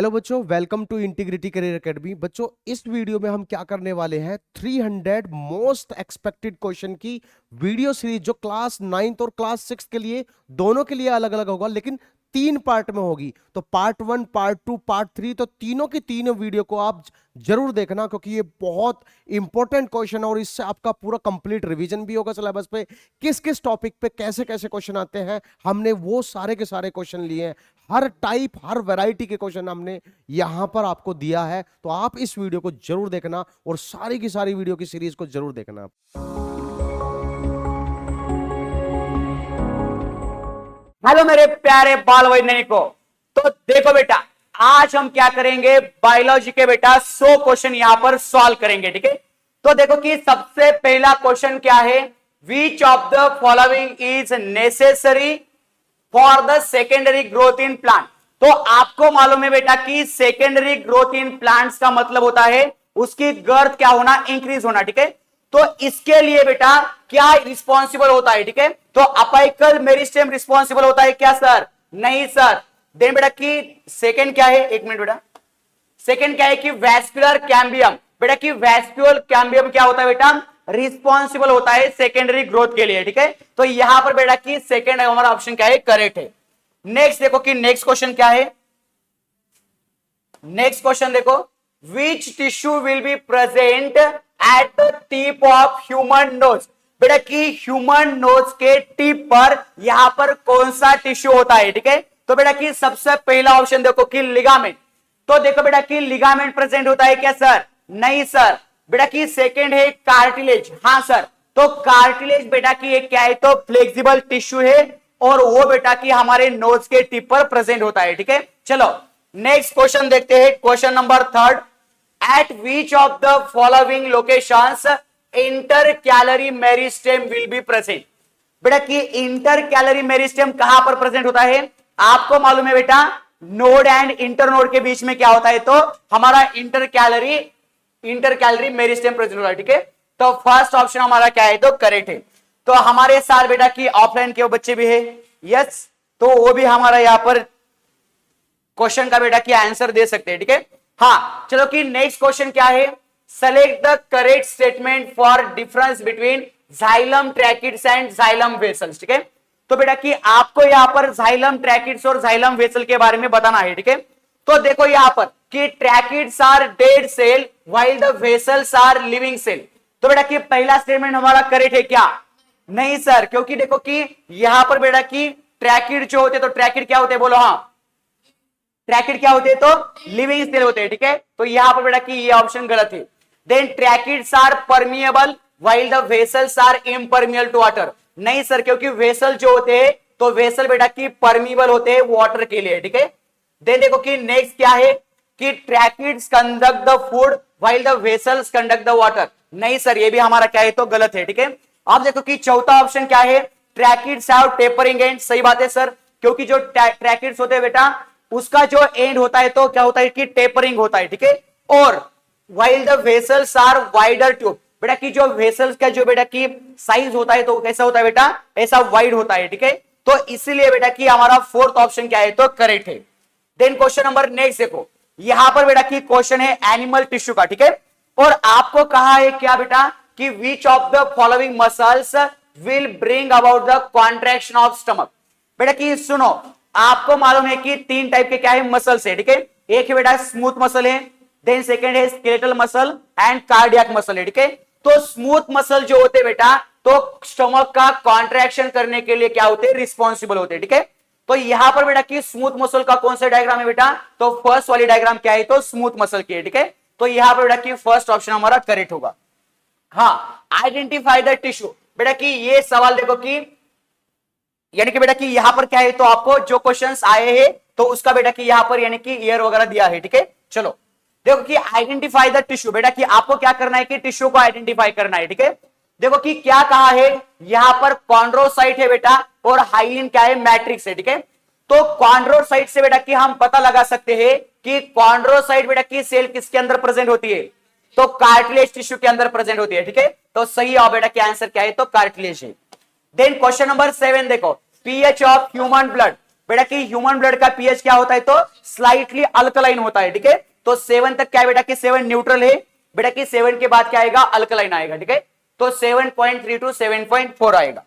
Hello बच्चों, welcome to integrity career academy. बच्चों, इस वीडियो में हम क्या करने वाले हैं, 300 मोस्ट एक्सपेक्टेड क्वेश्चन की वीडियो सीरीज जो क्लास 9th और क्लास 6 के लिए दोनों के लिए अलग अलग होगा, लेकिन 3 पार्ट में होगी। तो पार्ट 1, पार्ट 2, पार्ट 3, तो तीनों की तीनों वीडियो को आप जरूर देखना, क्योंकि ये बहुत इंपॉर्टेंट क्वेश्चन है और इससे आपका पूरा कंप्लीट रिवीजन भी होगा सिलेबस पे। किस किस टॉपिक पे कैसे कैसे क्वेश्चन आते हैं, हमने वो सारे के सारे क्वेश्चन लिए हैं। हर टाइप, हर वैरायटी के क्वेश्चन हमने यहां पर आपको दिया है। तो आप इस वीडियो को जरूर देखना और सारी की सारी वीडियो की सीरीज को जरूर देखना। हेलो मेरे प्यारे बाल वैज्ञानिकों। तो देखो बेटा, आज हम क्या करेंगे, बायोलॉजी के बेटा 100 क्वेश्चन यहां पर सॉल्व करेंगे। ठीक है, तो देखो कि सबसे पहला क्वेश्चन क्या है, which of the following is necessary for the secondary growth in plant. तो आपको मालूम है बेटा कि सेकेंडरी ग्रोथ इन प्लांट्स का मतलब होता है उसकी गर्थ क्या होना, इंक्रीज होना। ठीक है, तो इसके लिए बेटा क्या रिस्पॉन्सिबल होता है। ठीक है, तो अपाइकल मेरिस्टेम रिस्पॉन्सिबल होता है क्या सर? नहीं सर। देन बेटा कि सेकेंड क्या है, एक मिनट बेटा, सेकेंड क्या है कि वैस्कुलर कैम्बियम। बेटा कि वैस्कुलर कैम्बियम क्या होता है बेटा, रिस्पॉन्सिबल होता है सेकेंडरी ग्रोथ के लिए। ठीक है, तो यहां पर बेटा कि सेकेंड हमारा ऑप्शन क्या है, करेक्ट है। नेक्स्ट देखो कि नेक्स्ट क्वेश्चन क्या है, नेक्स्ट क्वेश्चन देखो, which tissue will be present at the tip of human nose. बेटा कि ह्यूमन नोज के टिप पर यहां पर कौन सा टिश्यू होता है। ठीक है, तो बेटा कि सबसे पहला ऑप्शन देखो कि लिगामेंट। तो देखो बेटा कि लिगामेंट प्रेजेंट होता है क्या सर? नहीं सर। बेटा कि सेकेंड है कार्टिलेज। हाँ सर। तो कार्टिलेज बेटा कि एक क्या है, तो फ्लेक्सिबल टिश्यू है और वो बेटा कि हमारे नोज के टिप पर प्रेजेंट होता है। ठीक है, चलो नेक्स्ट क्वेश्चन देखते हैं, question number 3। Eight which of the following locations inter calorie meristem will be present. बेटा कि इंटर कैलरी मेरिस्टेम कहां पर प्रेजेंट होता है, आपको मालूम है बेटा, नोड एंड इंटर नोड के बीच में क्या होता है, तो हमारा इंटर कैलरी मेरिस्टेम प्रेजेंट होता है। ठीक है, तो फर्स्ट ऑप्शन हमारा क्या है, तो करेक्ट है। तो हमारे साथ बेटा कि ऑफलाइन के बच्चे भी है, यस, तो वो भी हमारा यहां पर क्वेश्चन का बेटा कि आंसर दे सकते हैं। ठीक है, हाँ चलो कि नेक्स्ट क्वेश्चन क्या है, select the correct statement for difference between xylem tracheids and xylem vessels. ठीक है, तो बेटा कि आपको यहां पर जाइलम ट्रैकिड्स और जाइलम वेसल के बारे में बताना है। ठीक है, तो देखो यहां पर कि tracheids are dead cell while the vessels are living cell. तो बेटा कि पहला स्टेटमेंट हमारा करेक्ट है क्या? नहीं सर, क्योंकि देखो कि यहां पर बेटा कि ट्रैकिड जो होते, तो ट्रैकिड क्या होते, बोलो हाँ, ट्रैकिड क्या होते हैं, तो लिविंग सेल होते हैं। ठीक है, तो यहां पर बेटा कि ये ऑप्शन गलत है। Then tracheids are permeable while the vessels are impermeable to water. नहीं सर, क्योंकि वेसल जो होते हैं, तो वेसल बेटा कि परमिएबल होते हैं वाटर के लिए। ठीक है, देन देखो कि नेक्स्ट क्या है कि tracheids conduct the food while the vessels conduct the water. नहीं सर, ये भी हमारा क्या है, तो गलत है। ठीक है, अब देखो कि चौथा ऑप्शन क्या है, ट्रैकिड्स हैव टेपरिंग एंड। सही बात है सर, क्योंकि जो ट्रैकिड्स होते हैं बेटा, उसका जो एंड होता है तो क्या होता है कि टेपरिंग होता है। ठीक है, और while the vessels are wider tube। बेटा कि जो वेसल्स का जो बेटा कि साइज होता है तो कैसा होता है बेटा, ऐसा वाइड होता है। ठीक है, तो इसीलिए बेटा कि हमारा फोर्थ ऑप्शन क्या है, तो करेक्ट है। देन क्वेश्चन नंबर नेक्स्ट देखो, यहां पर बेटा कि क्वेश्चन है एनिमल टिश्यू का। ठीक है, और आपको कहा है क्या बेटा कि which of the following muscles will bring about the contraction of stomach. बेटा कि सुनो, आपको मालूम है कि 3 टाइप के क्या है, मसल्स है। ठीक है, एक है बेटा स्मूथ मसल है, देन सेकेंड है skeletal muscle and cardiac muscle है। ठीक है, तो स्मूथ मसल जो होते बेटा, तो स्टमक का कॉन्ट्रैक्शन करने के लिए क्या होते हैं, रिस्पॉन्सिबल होते हैं। ठीक है, तो यहां पर बेटा कि स्मूथ मसल का कौन सा डायग्राम है बेटा, तो फर्स्ट वाली डायग्राम क्या है, तो स्मूथ मसल की है। ठीक है, तो यहां पर बेटा कि फर्स्ट ऑप्शन हमारा करेक्ट होगा। हाँ, आइडेंटिफाई द टिश्यू। बेटा कि ये सवाल देखो कि यानी कि बेटा कि यहां पर क्या है, तो आपको जो क्वेश्चंस आए हैं तो उसका बेटा कि यहां पर यानी कि ईयर वगैरह दिया है। ठीक है, चलो देखो कि आइडेंटिफाई द टिश्यू। बेटा कि आपको क्या करना है कि टिश्यू को आइडेंटिफाई करना है। ठीक है, देखो कि क्या कहा है, यहां पर कॉन्ड्रोसाइट है बेटा और हाइलिन क्या है, मैट्रिक्स है। ठीक है, तो कॉन्ड्रोसाइट से बेटा कि हम पता लगा सकते हैं कि कॉन्ड्रोसाइट बेटा की सेल किसके अंदर प्रेजेंट होती है, तो कार्टिलेज टिश्यू के अंदर प्रेजेंट होती है। ठीक है, तो सही है बेटा कि आंसर क्या है, तो कार्टिलेज है। देन क्वेश्चन नंबर 7 देखो, पीएच ऑफ ह्यूमन ब्लड। बेटा कि ह्यूमन ब्लड का पीएच क्या होता है तो स्लाइटली अल्कलाइन होता है, ठीक है। तो 7 तक क्या है बेटा कि 7 न्यूट्रल है, बेटा कि 7 के बाद क्या आएगा अल्कलाइन आएगा, ठीक है। तो 7.3 टू 7.4 आएगा।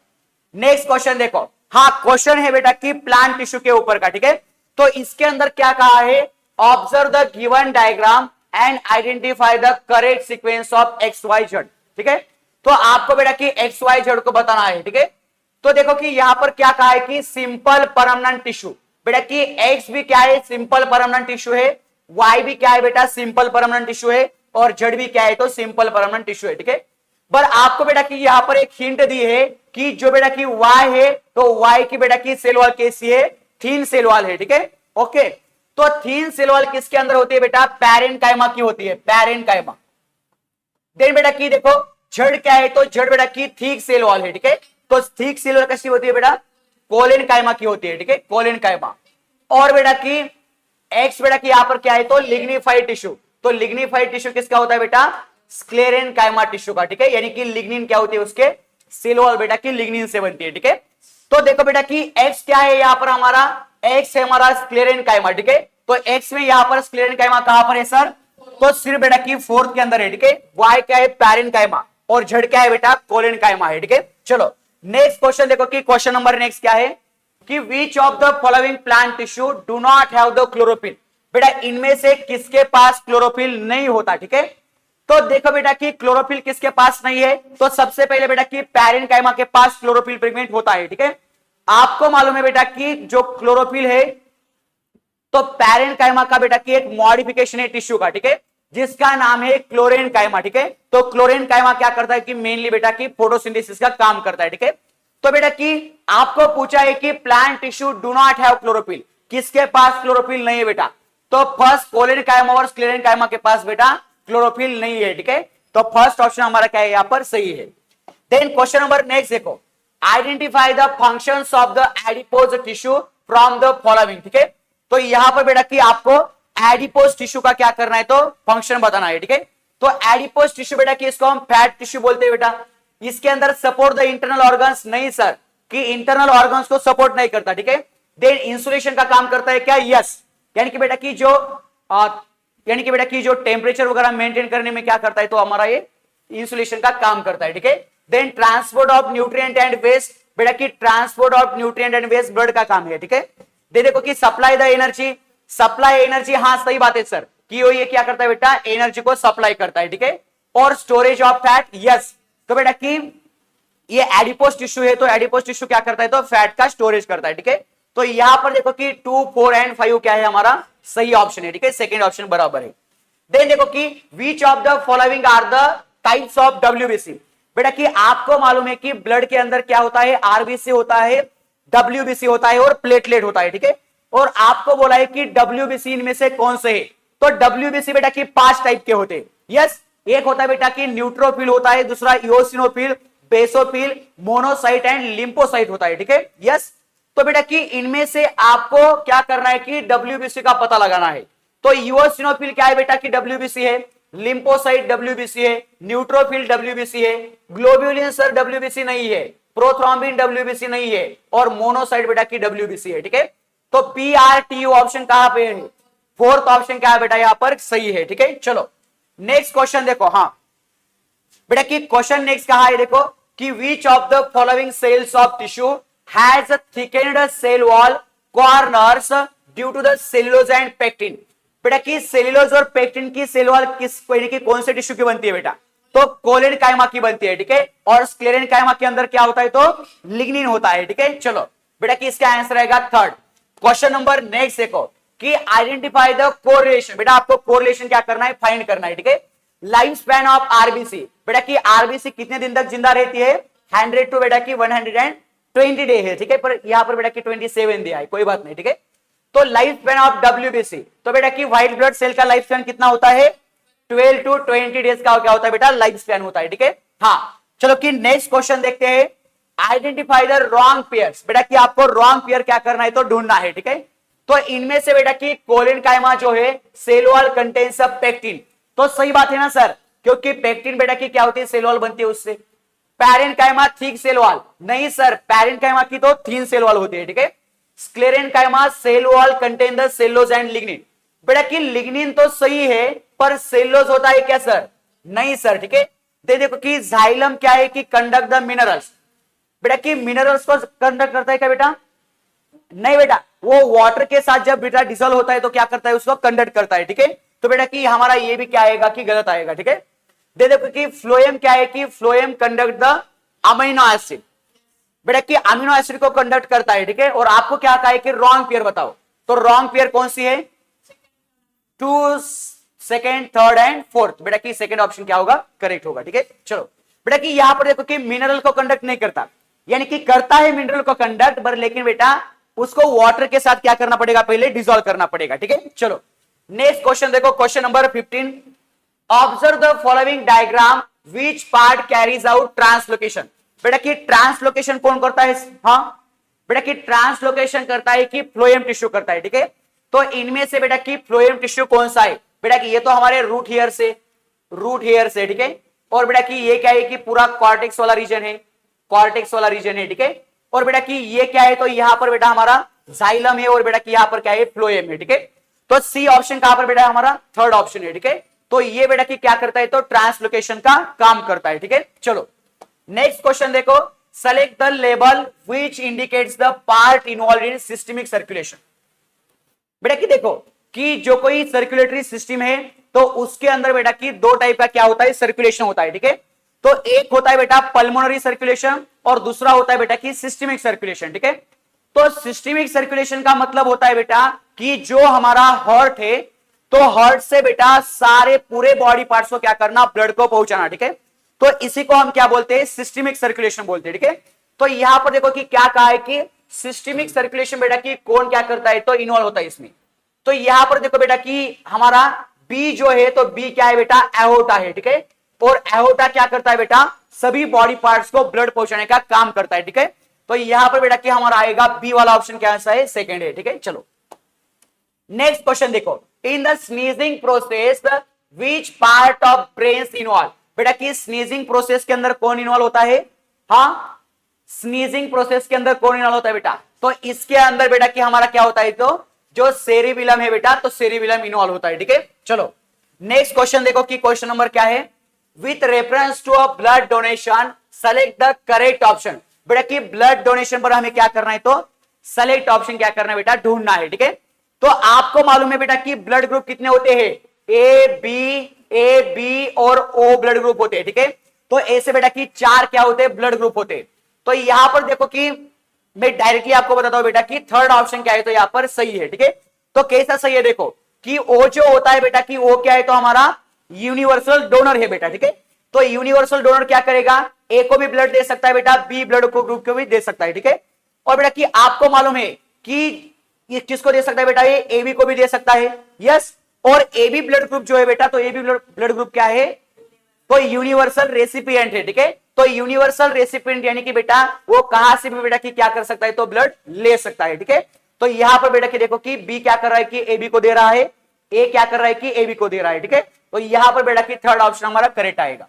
नेक्स्ट क्वेश्चन देखो, हाँ क्वेश्चन है बेटा कि प्लांट टिश्यू के ऊपर का, ठीक है। तो इसके अंदर क्या कहा है, observe the given diagram and identify the correct sequence of X Y Z, ठीक है। तो आपको बेटा कि एक्स वाई जेड को बताना है, ठीक है। तो देखो कि यहां पर क्या कहा है कि सिंपल परमानेंट टिश्यू, बेटा कि एक्स भी क्या है सिंपल परमानेंट टिश्यू है, वाई भी क्या है बेटा सिंपल परमानेंट टिश्यू है, और जेड भी क्या है तो सिंपल परमानेंट टिश्यू है, ठीक है। पर आपको बेटा कि यहां पर एक हिंट दी है कि जो बेटा कि वाई है तो वाई की बेटा की सेल वॉल कैसी है, थीन सेल वॉल है, ठीक है। ओके, तो थीन सेल वॉल किसके अंदर होती है बेटा, पैरेन्काइमा की होती है, पैरेन्काइमा। देन बेटा की देखो जड़ क्या है तो जड़ बेटा की थिक सेल वॉल है, ठीक है। तो थिक सेल वॉल कैसी होती है बेटा, कोलेनकाइमा की होती है, ठीक है, कोलेनकाइमा। और बेटा की एक्स बेटा की यहां पर क्या है तो लिग्निफाइड टिश्यू, तो लिग्निफाइड टिश्यू किसका होता है बेटा, स्क्लेरेनकाइमा टिश्यू का, ठीक है। यानी कि लिग्निन क्या होती है उसके सेल वॉल बेटा की लिग्निन से बनती है, ठीक है। तो देखो बेटा कि एक्स क्या है यहां पर हमारा, एक्स है हमारा स्क्लेरेनकाइमा, ठीक है। तो एक्स में यहां पर स्क्लेरेनकाइमा कहां पर है सर, तो सिर्फ बेटा की फोर्थ के अंदर है, ठीक है। वाई क्या है पैरेन्काइमा और जेड क्या है बेटा कोलेनकाइमा है, ठीक है। चलो नेक्स्ट क्वेश्चन देखो कि क्वेश्चन नंबर नेक्स्ट क्या है कि which of the following plant tissue do not have the chlorophyll, बेटा इनमें से किसके पास क्लोरोफिल नहीं होता, ठीक है। तो देखो बेटा कि क्लोरोफिल किसके पास नहीं है, तो सबसे पहले बेटा कि पैरेन्काइमा के पास क्लोरोफिल पिगमेंट होता है, ठीक है। आपको मालूम है बेटा कि जो क्लोरोफिल है तो पैरेन्काइमा का बेटा कि एक मॉडिफिकेशन है टिश्यू का, ठीक है, जिसका नाम है क्लोरेनकाइमा, ठीक है। तो क्लोरेनकाइमा क्या करता है कि मेनली बेटा की फोटोसिंथेसिस का काम करता है, ठीक है। तो बेटा कि आपको पूछा है कि plant tissue do not have chlorophyll, किसके पास क्लोरोफिल नहीं है बेटा, तो फर्स्ट कोलेनकाइमा और स्क्लेरेनकाइमा के पास बेटा क्लोरोफिल नहीं है, ठीक है। तो फर्स्ट ऑप्शन हमारा क्या है यहां पर सही है। देन क्वेश्चन नंबर नेक्स्ट देखो, identify the functions of the adipose tissue from the following, ठीक है। तो यहां पर बेटा कि आपको एडिपोज टिश्यू का क्या करना है तो फंक्शन बताना है, ठीक है। तो एडिपोज टिश्यू बेटा कि इसको हम फैट टिश्यू बोलते हैं बेटा, इसके अंदर सपोर्ट द इंटरनल ऑर्गन्स नहीं सर, कि इंटरनल ऑर्गन्स को सपोर्ट नहीं करता, ठीक है। देन इंसुलेशन का काम करता है क्या, यस, यानी कि बेटा कि जो टेम्परेचर वगैरह मेंटेन करने में क्या करता है तो हमारा ये इंसुलेशन का काम करता है, ठीक है। Then transport of nutrient and waste, बेटा कि transport of nutrient and waste blood का काम है, ठीक है। देखो कि supply the energy, supply energy, हाँ सही बात है सर कि ये क्या करता है बेटा एनर्जी को सप्लाई करता है, ठीक है। और स्टोरेज ऑफ फैट, यस, तो बेटा कि ये एडिपोज टिश्यू है तो एडिपोज टिश्यू क्या करता है तो फैट का स्टोरेज करता है, ठीक है। तो यहां पर देखो कि 2, 4 एंड 5 क्या है हमारा सही ऑप्शन है, ठीक है, सेकंड ऑप्शन बराबर है। देन देखो कि which of the following are the types of WBC, बेटा कि आपको मालूम है कि ब्लड के अंदर क्या होता है, आरबीसी होता है, डब्ल्यूबीसी होता है और प्लेटलेट होता है, ठीक है। और आपको बोला है कि डब्ल्यूबीसी इनमें से कौन से है, तो डब्ल्यूबीसी बेटा कि 5 टाइप के होते हैं, यस। एक होता है बेटा कि न्यूट्रोफिल होता है, दूसरा eosinophil, basophil, monocyte and lymphocyte होता है, ठीक है, यस। तो बेटा कि इनमें से आपको क्या करना है कि डब्ल्यूबीसी का पता लगाना है। तो इओसिनोफिल क्या है बेटा कि डब्ल्यूबीसी है, लिम्फोसाइट डब्ल्यूबीसी है, न्यूट्रोफिल डब्ल्यूबीसी है, ग्लोब्यूलिन सर डब्ल्यूबीसी नहीं है, प्रोथ्रोम्बिन डब्ल्यूबीसी नहीं है, और मोनोसाइट बेटा की डब्ल्यूबीसी है, ठीक है। तो PRTU ऑप्शन कहां पे है, फोर्थ ऑप्शन क्या है बेटा यहां पर सही है, ठीक है। चलो नेक्स्ट क्वेश्चन देखो, हाँ बेटा कि क्वेश्चन नेक्स्ट कहा है देखो कि which of the following cells of tissue has thickened cell wall corners due to the cellulose and pectin, बेटा कि सेल्यूलोज और पेक्टिन की सेल वॉल कौन से टिश्यू की बनती है बेटा, तो कोलेनकाइमा की बनती है, ठीक है। और स्क्लेरेनकाइमा के अंदर क्या होता है तो लिग्निन होता है, ठीक है। चलो बेटा कि इसका आंसर आएगा थर्ड। क्वेश्चन नंबर नेक्स्ट देखो कि आइडेंटिफाई द कोरिलेशन, बेटा आपको कोरिलेशन क्या करना है फाइंड करना है, ठीक है। लाइफ स्पैन ऑफ आरबीसी, बेटा कि आरबीसी कितने दिन तक जिंदा रहती है, 100 टू बेटा की 120 डे है, ठीक है। पर यहां पर बेटा की 27 दिया है, कोई बात नहीं, ठीक है। तो लाइफ स्पैन ऑफ डब्ल्यूबीसी, तो बेटा की व्हाइट ब्लड सेल का लाइफ स्पैन कितना होता है, 12 टू 20 डेज का क्या होता है बेटा लाइफ स्पैन होता है, ठीक है। हाँ चलो कि नेक्स्ट क्वेश्चन देखते हैं, आइडेंटिफाई द रॉन्ग पेयर्स, बेटा कि आपको रॉन्ग पेयर क्या करना है तो ढूंढना है, ठीक है। तो इनमें से बेटा कि कोलेनकाइमा जो है cell wall contains a pectin, तो सही बात है ना सर, क्योंकि पेक्टिन बेटा की क्या होती है सेल वॉल बनती है उससे। पैरेन्काइमा थिक सेल वॉल नहीं सर, पैरेन्काइमा की तो थिन सेल वॉल होती है, ठीक है। Sclerenchyma cell wall contain the cellulose and lignin. बेटा कि लिग्निन तो सही है पर सेलोज होता है क्या सर? नहीं सर, ठीक है। देखो कि जाइलम क्या है कि कंडक्ट द मिनरल्स। बेटा कि मिनरल्स को कंडक्ट करता है क्या बेटा? नहीं बेटा, वो वाटर के साथ जब बेटा डिसॉल्व होता है तो क्या करता है? उसको कंडक्ट करता है, ठीक है। तो बेटा कि हमारा ये भी क्या आएगा कि गलत आएगा, ठीक है। देखो कि फ्लोएम क्या है कि phloem conduct the amino acid. बेटा कि अमीनो एसिड को कंडक्ट करता है, ठीक है। और आपको क्या कहा है कि रॉन्ग पेयर बताओ, तो रॉन्ग पेयर कौन सी है? 2, सेकेंड, थर्ड एंड फोर्थ। बेटा कि सेकेंड ऑप्शन क्या होगा? करेक्ट होगा, ठीक है। चलो बेटा कि यहां पर देखो कि मिनरल को कंडक्ट नहीं करता, यानी कि करता है मिनरल को कंडक्ट पर, लेकिन बेटा उसको वाटर के साथ क्या करना पड़ेगा? पहले डिसॉल्व करना पड़ेगा, ठीक है। चलो नेक्स्ट क्वेश्चन देखो, question number 15। Observe the following diagram, which part carries out translocation. बेटा कि ट्रांसलोकेशन कौन करता है? हाँ बेटा कि ट्रांसलोकेशन करता है कि फ्लोएम टिश्यू करता है, ठीक है। तो इनमें से बेटा कि फ्लोएम टिश्यू कौन सा है? बेटा कि ये तो हमारे रूट हेयर से, ठीक है। और बेटा कि ये क्या है कि पूरा कॉर्टेक्स वाला रीजन है, ठीक है। और बेटा कि ये क्या है? तो यहां पर बेटा हमारा जाइलम है, और बेटा कि यहां पर क्या है? फ्लोएम है, ठीक है। तो सी ऑप्शन कहां पर बेटा? हमारा थर्ड ऑप्शन है, ठीक है। तो ये बेटा कि क्या करता है? तो ट्रांसलोकेशन का काम करता है, ठीक है। चलो नेक्स्ट क्वेश्चन देखो, select the label which indicates the part involve in systemic circulation. बेटा कि देखो कि जो कोई सर्कुलेटरी सिस्टम है तो उसके अंदर बेटा कि दो टाइप का क्या होता है? सर्कुलेशन होता है, ठीक है। तो एक होता है बेटा पल्मोनरी सर्कुलेशन और दूसरा होता है बेटा कि सिस्टमिक सर्कुलेशन, ठीक है। तो सिस्टमिक सर्कुलेशन का मतलब होता है बेटा कि जो हमारा हार्ट है, तो हार्ट से बेटा सारे पूरे बॉडी पार्ट्स को क्या करना? ब्लड को पहुंचाना, ठीक है। तो इसी को हम क्या बोलते हैं? सिस्टमिक सर्कुलेशन बोलते हैं, ठीक है। तो यहां पर देखो कि क्या कहा है कि सिस्टमिक सर्कुलेशन बेटा कि कौन क्या करता है? तो इन्वॉल्व होता है इसमें। तो यहां पर देखो बेटा कि हमारा बी जो है, तो बी क्या है बेटा? एओर्टा है, ठीक है। और एओर्टा क्या करता है बेटा? सभी बॉडी पार्ट्स को ब्लड पहुंचाने का काम करता है, ठीक है। तो यहां पर बेटा कि हमारा आएगा बी वाला ऑप्शन, क्या है? सेकंड है, ठीक है। चलो नेक्स्ट क्वेश्चन देखो, in the sneezing process which part of brain involve. बेटा कि स्नीजिंग प्रोसेस के अंदर कौन इन्वॉल्व होता है? हाँ, स्नीजिंग प्रोसेस के अंदर कौन इन्वॉल्व होता है बेटा? तो इसके अंदर बेटा कि हमारा क्या होता है? तो जो सेरिबिलम है बेटा, तो सेरिबिलम इन्वॉल्व होता है, ठीक है। चलो नेक्स्ट क्वेश्चन देखो कि क्वेश्चन नंबर क्या है, with reference to a blood donation select the correct option. बेटा कि ब्लड डोनेशन पर हमें क्या करना है? तो सेलेक्ट ऑप्शन क्या करना है बेटा? ढूंढना है, ठीक है। तो आपको मालूम है बेटा कि ब्लड ग्रुप कितने होते हैं? ए बी और ओ ब्लड ग्रुप होते हैं, ठीक है। तो ऐसे बेटा कि 4 क्या होते हैं? ब्लड ग्रुप होते हैं। तो यहां पर देखो कि मैं डायरेक्टली आपको बताता हूं बेटा कि थर्ड ऑप्शन क्या है? तो यहां पर सही है, ठीक है। तो कैसा सही है? देखो कि ओ जो होता है बेटा कि ओ क्या है? तो हमारा यूनिवर्सल डोनर है बेटा, ठीक है। तो यूनिवर्सल डोनर क्या करेगा? ए को भी ब्लड दे सकता है बेटा, बी ब्लड को ग्रुप को भी दे सकता है, ठीक है। और बेटा कि आपको मालूम है कि ये किसको दे सकता है बेटा? ये ए बी को भी दे सकता है, यस। और ए बी ब्लड ग्रुप जो है बेटा, तो ए बी ब्लड ग्रुप क्या है? तो यूनिवर्सल रेसिपिएंट है, ठीक है। तो यूनिवर्सल रेसिपिएंट यानी कि बेटा वो कहां से भी बेटा कि क्या कर सकता है? तो ब्लड ले सकता है, ठीक है। तो यहां पर बेटा कि देखो कि बी क्या कर रहा है कि ए बी को दे रहा है, ए क्या कर रहा है कि ए बी को दे रहा है, ठीक है। तो यहां पर बेटा कि थर्ड ऑप्शन हमारा करेक्ट आएगा।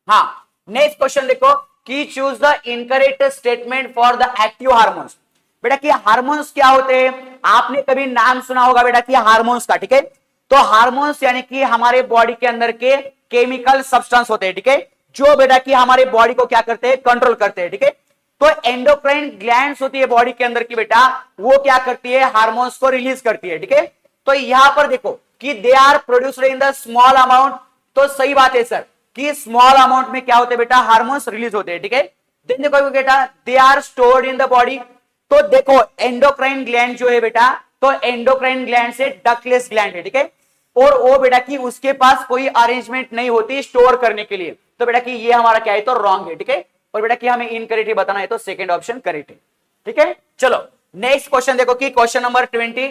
हाँ नेक्स्ट क्वेश्चन देखो कि choose the incorrect statement for the active hormones. बेटा कि हार्मोन्स क्या होते हैं? आपने कभी नाम सुना होगा बेटा कि हार्मोन्स का, ठीक है। तो हार्मोन्स यानी कि हमारे बॉडी के अंदर के केमिकल सब्सटेंस होते हैं, ठीक है, जो बेटा कि हमारे बॉडी को क्या करते हैं? कंट्रोल करते हैं, ठीक है। तो एंडोक्राइन ग्लैंड्स होती है बॉडी के अंदर की बेटा, वो क्या करती है? हार्मोन्स को रिलीज करती है, ठीक है। तो यहां पर देखो कि they are produced in the small amount. तो सही बात है सर कि स्मॉल अमाउंट में क्या होते हैं बेटा? हार्मोन्स रिलीज होते हैं, ठीक है। देन देखो बेटा they are stored in the body. तो देखो एंडोक्राइन ग्लैंड जो है बेटा, तो एंडोक्राइन ग्लैंड से डक्टलेस ग्लैंड है, ठीक है। और वो बेटा कि उसके पास कोई अरेंजमेंट नहीं होती स्टोर करने के लिए। तो बेटा कि ये हमारा क्या है? तो रॉन्ग है, ठीक है। और बेटा कि हमें इनकरेक्ट बताना है, तो सेकंड ऑप्शन करेक्ट है, ठीक है। चलो नेक्स्ट क्वेश्चन देखो कि question number 20,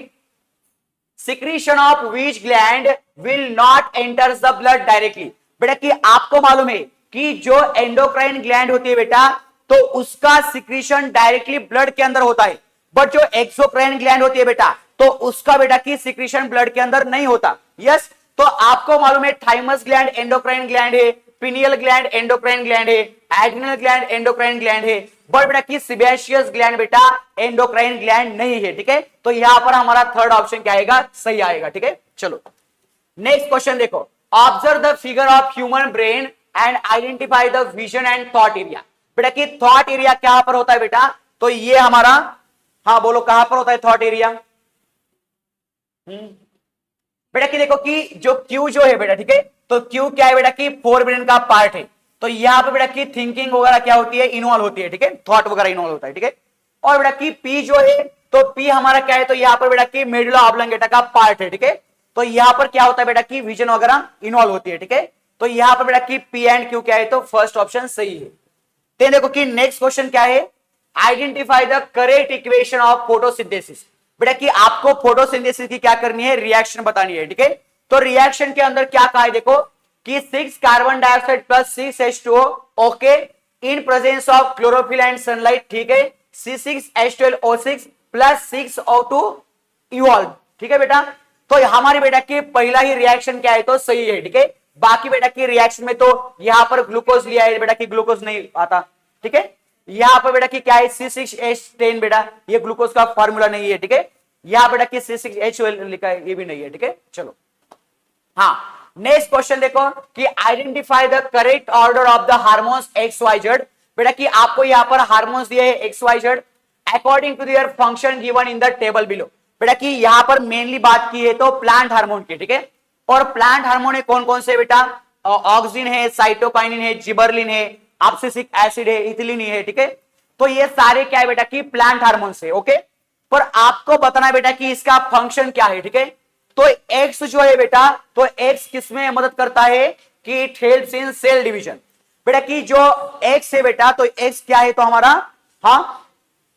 secretion of which gland will not enter the blood directly. बेटा कि आपको मालूम है कि जो एंडोक्राइन ग्लैंड होती है बेटा, तो उसका सिक्रीशन डायरेक्टली ब्लड के अंदर होता है, बट जो एक्सोक्राइन ग्लैंड होती है बेटा, तो उसका बेटा की सिक्रीशन ब्लड के अंदर नहीं होता, यस। तो आपको मालूम है थाइमस ग्लैंड एंडोक्राइन ग्लैंड है, पिनियल ग्लैंड एंडोक्राइन ग्लैंड है, एड्रिनल ग्लैंड एंडोक्राइन ग्लैंड है, बट बेटा की सिबेशियस ग्लैंड बेटा एंडोक्राइन ग्लैंड नहीं है, ठीक है। तो यहां पर हमारा थर्ड ऑप्शन क्या आएगा, सही आएगा, ठीक है। चलो नेक्स्ट क्वेश्चन देखो, observe the figure of human brain and identify the vision and thought area. बेटा की थॉट एरिया कहां पर होता है बेटा, तो ये हमारा, हाँ बोलो कहां पर होता है थॉट एरिया। बेटा की देखो कि जो क्यू जो है बेटा, ठीक है, तो क्यू क्या है बेटा की फोर ब्रेन का पार्ट है, तो यहां पर बेटा की थिंकिंग वगैरह क्या होती है, इन्वॉल्व होती है, ठीक है, थॉट वगैरह इन्वॉल्व होता है, ठीक है। और बेटा की पी जो है, तो पी हमारा क्या है, तो यहां पर बेटा की मेडुला ऑब्लंगेटा का पार्ट है, ठीक है। तो यहां पर क्या होता है बेटा की विजन वगैरह इन्वॉल्व होती है, ठीक है। तो यहां पर बेटा की पी एंड क्यू क्या है, तो फर्स्ट ऑप्शन सही है। तो देखो कि नेक्स्ट क्वेश्चन क्या है, identify the correct equation of photosynthesis. बेटा कि आपको फोटोसिंथेसिस की क्या करनी है, रिएक्शन बतानी है, ठीक है। तो रिएक्शन के अंदर क्या कहा है देखो कि 6 carbon dioxide plus 6 H2O, okay, in presence of chlorophyll and sunlight, ठीक है, C6H12O6 प्लस 6O2 इवॉल्व, ठीक है बेटा। तो हमारी बेटा की पहला ही रिएक्शन क्या है, तो सही है, ठीक है। बाकी बेटा की रिएक्शन में तो यहां पर ग्लूकोज लिया है बेटा की ग्लूकोज नहीं आता, ठीक है। यहां पर बेटा की क्या है C6H10 बेटा, ये ग्लूकोज का फॉर्मूला नहीं है, ठीक है। यहां बेटा की C6H12 लिखा है, ये भी नहीं है, ठीक है। चलो हाँ नेक्स्ट क्वेश्चन देखो कि identify the correct order of the hormones XYZ। बेटा कि आपको यहां पर हार्मोन्स दिए हैं XYZ according to their function given in the table below. बेटा कि यहां पर मेनली बात की है तो प्लांट हार्मोन की, ठीक है। और प्लांट हार्मोन कौन कौन से बेटा, ऑक्सिन है, साइटोकाइनिन है, जिबरलिन है, एब्सिसिक एसिड है, इथिलीन है, ठीक है। तो ये सारे क्या है बेटा कि प्लांट हार्मोन है, ओके। पर आपको बताना है बेटा कि इसका फंक्शन क्या है, ठीक है। तो एक्स जो है बेटा, तो एक्स किसमें मदद करता है कि it helps in cell division. बेटा कि जो एक्स है बेटा, तो एक्स क्या है, तो हमारा हाँ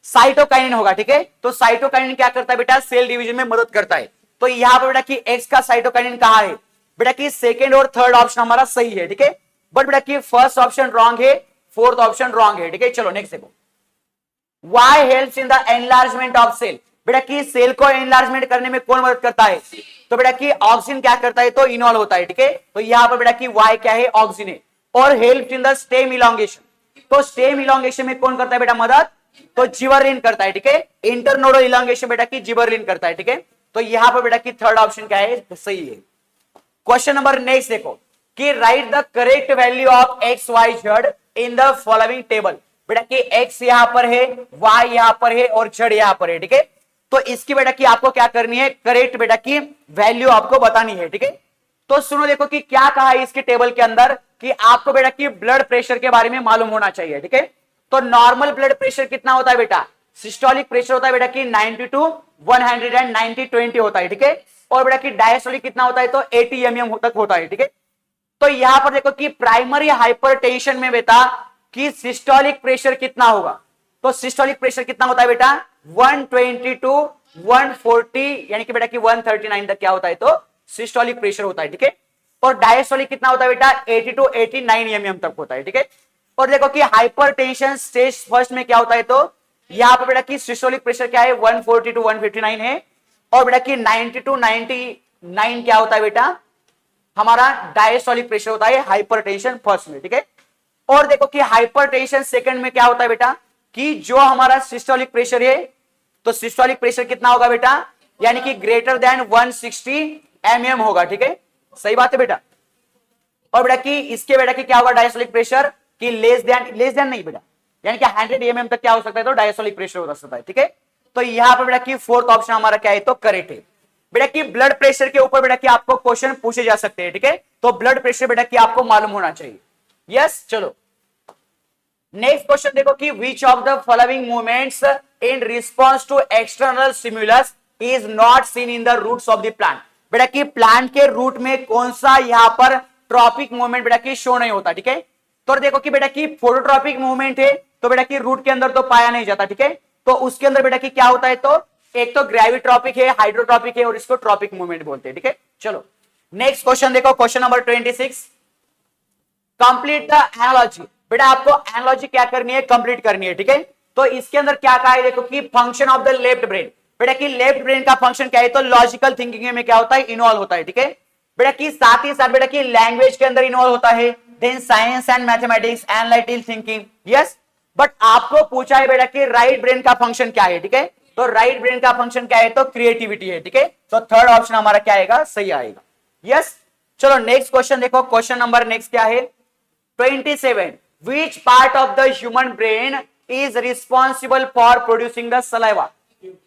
साइटोकाइनिन होगा, ठीक है। तो साइटोकाइनिन क्या करता है बेटा, सेल डिवीजन में मदद करता है। तो यहां पर बेटा कि एक्स का साइटोकाइनिन कहां है, बेटा कि सेकंड और थर्ड ऑप्शन हमारा सही है, ठीक है। बट बेटा कि फर्स्ट ऑप्शन रॉन्ग है, फोर्थ ऑप्शन रॉन्ग है, ठीक है। चलो नेक्स्ट देखो, Y helps in the enlargement of cell. बेटा कि सेल को एनलार्जमेंट करने में कौन मदद करता है, तो बेटा कि ऑक्सिन क्या करता है, तो इन्वॉल्व होता है, ठीक है। तो यहां पर बेटा कि वाई क्या है, ऑक्सिन है। और help in the stem elongation, तो स्टेम इलोंगेशन में कौन करता है बेटा मदद, तो जिबरलिन करता है, ठीक है। इंटरनोडल इलोंगेशन बेटा की जिबरलिन करता है, ठीक है। तो यहां पर बेटा की थर्ड ऑप्शन क्या है, सही है। क्वेश्चन नंबर नेक्स्ट देखो कि right the correct value of XYZ in the following table. बेटा कि x यहां पर है, y यहां पर है और z यहां पर है, ठीक है। तो इसकी बेटा की आपको क्या करनी है, करेक्ट बेटा की वैल्यू आपको बतानी है, ठीक है। तो सुनो देखो कि क्या कहा है इसके टेबल के अंदर कि आपको बेटा की ब्लड प्रेशर के बारे में मालूम होना चाहिए, ठीक है। तो नॉर्मल ब्लड प्रेशर कितना होता है बेटा, सिस्टोलिक प्रेशर होता है बेटा की 90 to 190 20 होता है, ठीक है। और बेटा की डायस्टोलिक कितना होता है, तो 80 mm तक होता है, ठीक है। तो यहां पर देखो कि प्राइमरी हाइपरटेंशन में बेटा कि सिस्टोलिक प्रेशर कितना होगा, तो सिस्टोलिक प्रेशर कितना होता है बेटा 120 to 140 यानी कि बेटा कि 139 तक क्या होता है, तो सिस्टोलिक प्रेशर होता है, ठीक है। और डायस्टोलिक कितना होता है बेटा 80 to 89 mm तक होता है, ठीक है। और देखो कि हाइपरटेंशन स्टेज फर्स्ट में क्या होता है, तो यहां पर बेटा कि सिस्टोलिक प्रेशर क्या है 140 to 159 है। और बेटा कि 90 to 99 क्या होता है बेटा, हमारा डायस्टोलिक प्रेशर होता है हाइपरटेंशन फर्स्ट में, ठीक है। और देखो कि हाइपरटेंशन सेकंड में क्या होता है बेटा कि जो हमारा सिस्टोलिक प्रेशर है, तो सिस्टोलिक प्रेशर कितना होगा बेटा, यानी कि ग्रेटर देन 160 mm होगा, ठीक है। सही बात है बेटा। और बेटा कि इसके बेटा कि क्या होगा डायस्टोलिक प्रेशर कि लेस देन नहीं बेटा, यानी कि 100 mm तक क्या हो सकता है, तो डायस्टोलिक प्रेशर हो सकता है, ठीक है। तो यहां पर बेटा कि फोर्थ ऑप्शन हमारा क्या है, तो करेक्ट है। बेटा कि ब्लड प्रेशर के ऊपर बेटा कि आपको क्वेश्चन पूछे जा सकते हैं, ठीक है। तो ब्लड प्रेशर बेटा कि आपको मालूम होना चाहिए, यस। चलो नेक्स्ट क्वेश्चन देखो कि which of the following movements in response to external stimulus is not seen in the roots of the plant. बेटा कि प्लांट के रूट में कौन सा यहां पर ट्रॉपिक मूवमेंट बेटा कि शो नहीं होता, ठीक है। तो देखो कि बेटा कि फोटोट्रॉपिक मूवमेंट है, तो बेटा कि रूट के अंदर तो पाया नहीं जाता, ठीक है। तो उसके अंदर बेटा कि क्या होता है, तो एक तो ग्रेविट्रॉपिक है, हाइड्रोट्रॉपिक है और इसको ट्रॉपिक मूवमेंट बोलते हैं, ठीक है। चलो नेक्स्ट क्वेश्चन देखो, question number 26, complete the analogy. बेटा आपको एनालॉजी क्या करनी है, कंप्लीट करनी है, ठीक है। तो इसके अंदर क्या कहा है देखो कि function of the left brain. बेटा कि लेफ्ट ब्रेन का फंक्शन क्या है, तो लॉजिकल थिंकिंग में क्या होता है, इन्वॉल्व होता है, ठीक है। बेटा कि साथ ही साथ बेटा कि लैंग्वेज के अंदर इन्वॉल्व होता है, then science and mathematics, analytical thinking, yes. But आपको पूछा है बेटा कि राइट ब्रेन का फंक्शन क्या है, ठीक है। तो राइट ब्रेन का फंक्शन क्या है, तो क्रिएटिविटी है, ठीक है। तो थर्ड ऑप्शन हमारा क्या आएगा, सही आएगा, यस। चलो नेक्स्ट क्वेश्चन देखो, क्वेश्चन नंबर नेक्स्ट क्या है, 27, which part of the human brain is responsible for producing the saliva?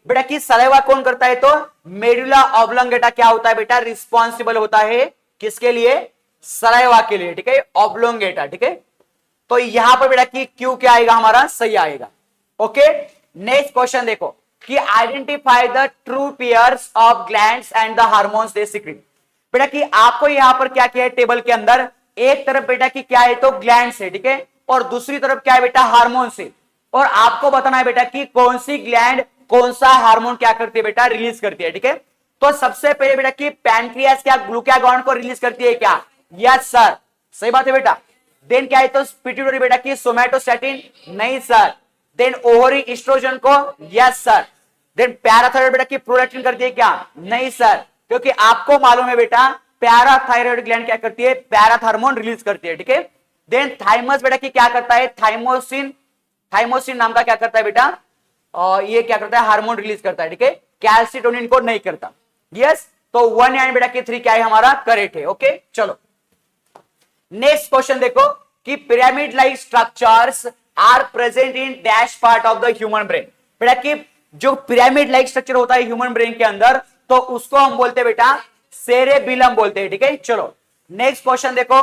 बेटा कि सलाइवा कौन करता है, तो मेडुला ऑब्लोंगेटा क्या होता है बेटा, रिस्पॉन्सिबल होता है किसके लिए, सलाइवा के लिए, ठीक है, ऑब्लोंगेटा, ठीक है। तो यहां पर बेटा कि क्यू क्या आएगा हमारा, सही आएगा, ओके। नेक्स्ट क्वेश्चन देखो कि identify the true pairs of glands and the hormones they secret. बेटा कि आपको यहां पर क्या किया है टेबल के अंदर, एक तरफ बेटा कि क्या है, तो ग्लैंड्स है, ठीक है, और दूसरी तरफ क्या है बेटा, हार्मोन्स है। और आपको बताना है बेटा कि कौन सी ग्लैंड कौन सा हार्मोन क्या करती है बेटा, रिलीज करती है, ठीक है। तो सबसे पहले बेटा कि पैनक्रियास क्या ग्लूकागॉन को रिलीज करती है क्या, यस सर, सही बात है बेटा। देन क्या है, तो पिट्यूटरी बेटा कि सोमैटोस्टैटिन, नहीं सर। देन ओवरी एस्ट्रोजन को, यस सर। देन पैराथायराइड बेटा कि प्रोलैक्टिन करती है क्या, नहीं सर, क्योंकि आपको मालूम है बेटा पैराथायराइड ग्लैंड क्या करती है, पैराथार्मोन रिलीज करती है, ठीक है। देन थाइमस बेटा कि क्या करता है, थाइमोसिन, थाइमोसिन नाम का क्या करता है बेटा, और ये क्या करता है, हार्मोन रिलीज करता है, ठीक है, कैल्सिटोनिन को नहीं करता, यस। तो 1 एंड बेटा कि 3 क्या है हमारा, करेक्ट है, ओके। चलो नेक्स्ट क्वेश्चन देखो कि pyramid like structures are present in dash part of the human brain. बेटा कि जो पिरामिड लाइक स्ट्रक्चर होता है ह्यूमन ब्रेन के अंदर, तो उसको हम बोलते हैं बेटा सेरेबिलम बोलते हैं, ठीक है। चलो नेक्स्ट क्वेश्चन देखो,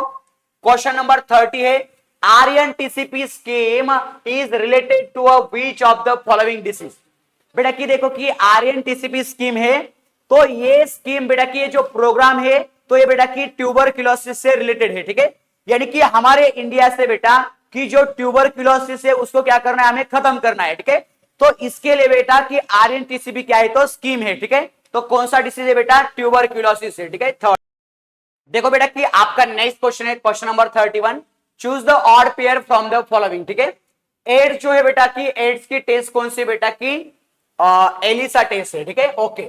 क्वेश्चन नंबर 30 है, iron TCP scheme is related to which of the following disease. बेटा कि देखो कि आर्यन टीसीपी स्कीम है, तो ये स्कीम बेटा कि ये जो प्रोग्राम है, तो ये बेटा कि ट्यूबरक्लोसिस से रिलेटेड है, ठीक है। यानी कि हमारे इंडिया से बेटा कि जो ट्यूबरक्लोसिस है उसको क्या करना है, हमें खत्म करना है, ठीक है। तो इसके लिए बेटा कि आर्यन टीसीपी क्या है, तो स्कीम है, ठीक है। तो कौन सा डिसीज है बेटा, ट्यूबरक्लोसिस है, ठीक है। थर्ड देखो बेटा कि आपका नेक्स्ट क्वेश्चन है, question number 31, choose the odd pair from the following, ठीक है। एड्स जो है बेटा कि एड्स की टेस्ट कौन सी बेटा कि एलिसा टेस्ट है, ठीक है, ओके।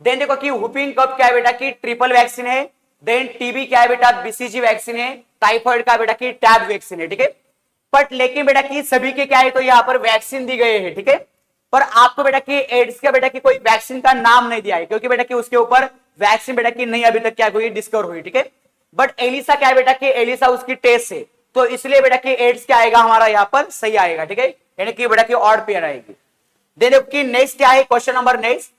देन देखो कि व्होपिंग कफ क्या है बेटा कि ट्रिपल वैक्सीन है। देन टीबी क्या है बेटा, बीसीजी वैक्सीन है। टाइफाइड का बेटा कि टैब वैक्सीन है, ठीक है। बट लेकिन बेटा कि सभी के क्या है, तो यहाँ पर वैक्सीन दी गई है, ठीक है। पर आपको बेटा कि एड्स का बेटा कि कोई वैक्सीन का नाम नहीं दिया है, क्योंकि बेटा कि उसके ऊपर वैक्सीन बेटा कि नहीं अभी तक क्या हुई, डिस्कवर हुई, ठीक है। बट एलिसा क्या है बेटा कि एलिसा उसकी टेस्ट है, तो इसलिए बेटा कि एड्स क्या आएगा हमारा यहाँ पर, सही आएगा, ठीक है, यानी कि बेटा कि ऑड पेयर आएगी। देखो कि नेक्स्ट क्या है, question number next,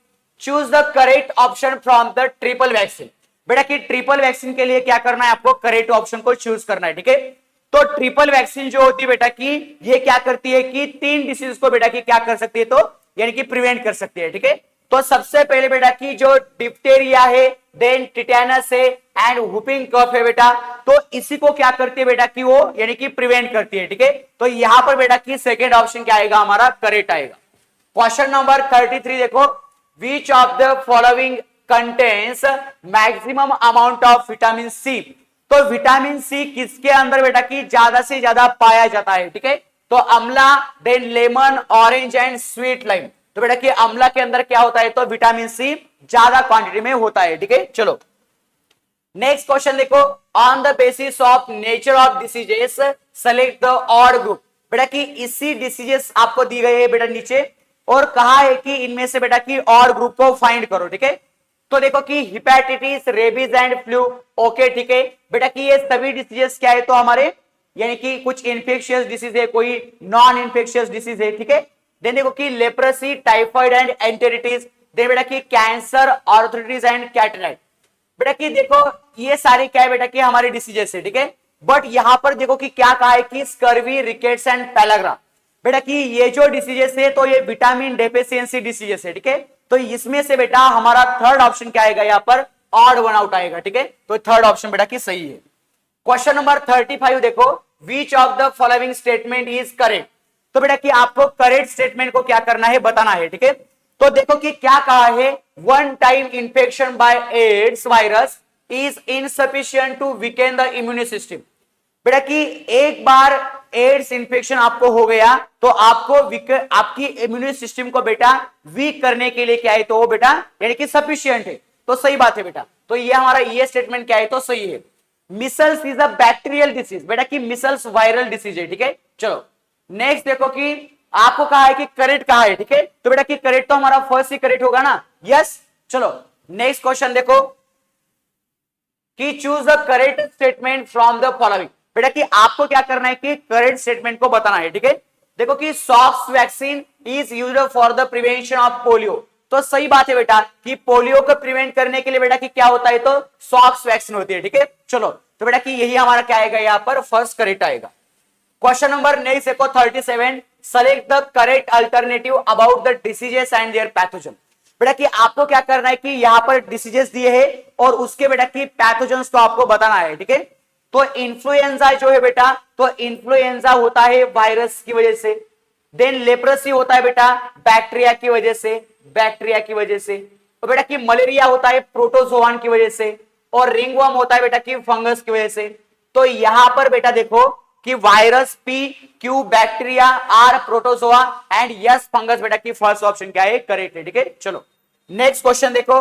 choose the correct option from the triple vaccine. बेटा कि ट्रिपल वैक्सीन के लिए क्या करना है, आपको करेक्ट ऑप्शन को चूज करना है, ठीक है। तो ट्रिपल वैक्सीन जो होती है बेटा कि ये क्या करती है कि 3 डिसीज को बेटा कि क्या कर सकती है, तो यानी कि प्रिवेंट कर सकती है, ठीक है। तो सबसे पहले बेटा कि जो डिप्टेरिया है, देन टिटेनस है एंड व्होपिंग कफ है बेटा, तो इसी को क्या करती है बेटा कि वो यानी कि प्रिवेंट करती है, ठीक है। तो यहां पर बेटा कि सेकेंड ऑप्शन क्या आएगा हमारा, करेक्ट आएगा। क्वेश्चन नंबर 33 देखो, which of the following contains maximum amount of vitamin C. तो विटामिन सी किसके अंदर बेटा कि ज्यादा से ज्यादा पाया जाता है, ठीक है। तो amla, then lemon, orange and sweet lime. तो बेटा कि अमला के अंदर क्या होता है, तो विटामिन सी ज्यादा क्वांटिटी में होता है, ठीक है। चलो नेक्स्ट क्वेश्चन देखो, on the basis of nature of diseases select the odd group. बेटा कि इसी डिसीजेस आपको दी गई है बेटा नीचे, और कहा है कि इनमें से बेटा कि और ग्रुप को फाइंड करो, ठीक है। तो देखो कि hepatitis, rabies and flu, okay, ठीक है। बेटा कि ये सभी डिसीजेस क्या है, तो हमारे यानी कि कुछ इन्फेक्शियस डिसीज है, कोई नॉन इन्फेक्शियस डिसीज है, ठीक है। देन देखो कि लेप्रोसी, टाइफाइड एंड एंटेरिटिस। देन बेटा कि कैंसर, आर्थराइटिस एंड कैटराइट। बेटा कि देखो ये सारे क्या है बेटा कि हमारे डिसीजेस है, ठीक है। बट यहां पर देखो कि क्या कहा है कि स्कर्वी, रिकेट्स एंड पेलाग्रा। बेटा कि ये जो डिसीजेस है, तो ये विटामिन डेफिशिएंसी डिसीजेस है, ठीक है। तो इसमें से बेटा हमारा थर्ड ऑप्शन क्या आएगा, यहाँ पर ऑड वन आउट आएगा, ठीक है। तो थर्ड ऑप्शन बेटा कि सही है। क्वेश्चन नंबर 35 देखो, which of the following statement is correct. तो बेटा कि आपको करेक्ट स्टेटमेंट को क्या करना है, बताना है, ठीक है। तो देखो कि क्या कहा है, one time infection by AIDS virus is insufficient to weaken the immune system. बेटा कि एक बार एड्स इंफेक्शन आपको हो गया, तो आपको आपकी इम्यून सिस्टम को बेटा वीक करने के लिए क्या है, तो वो बेटा यानी कि सफिशिएंट है, तो सही बात है बेटा। तो ये हमारा ये स्टेटमेंट क्या है, तो सही है। Micelles is a bacterial disease, बेटा कि मिसल्स वायरल डिसीज है, ठीक है। चलो नेक्स्ट देखो कि आपको कहा है कि करेक्ट कहा है, ठीक है, तो बेटा कि करेक्ट तो हमारा फर्स्ट ही करेक्ट होगा ना, यस। चलो नेक्स्ट क्वेश्चन देखो कि choose the correct statement from the following, बेटा कि आपको क्या करना है कि करेक्ट स्टेटमेंट को बताना है, ठीक है। देखो कि socks vaccine is used for the prevention of polio, तो सही बात है बेटा कि पोलियो को प्रिवेंट करने के लिए बेटा कि क्या होता है, तो सॉक्स वैक्सीन होती है, ठीक है। चलो तो बेटा कि यही हमारा क्या आएगा, यहां पर फर्स्ट करेक्ट आएगा। क्वेश्चन नंबर नेक्स्ट देखो 37, select the correct alternative about the diseases and their pathogen, बेटा कि आपको क्या करना है कि यहां पर डिसीजेस दिए हैं और उसके बेटा कि पैथोजेंस को आपको बताना है, ठीक है। तो इन्फ्लुएंजा जो है बेटा, तो इन्फ्लुएंजा होता है वायरस की वजह से, देन लेप्रोसी होता है बेटा बैक्टीरिया की वजह से, बैक्टीरिया की वजह से, तो बेटा कि मलेरिया होता है प्रोटोजोआन की वजह से, और रिंगवर्म होता है बेटा कि फंगस की वजह से। तो यहां पर बेटा देखो कि virus, P, Q bacteria, R protozoa and S fungus, बेटा कि फर्स्ट ऑप्शन क्या है, करेक्ट है, ठीक है। चलो नेक्स्ट क्वेश्चन देखो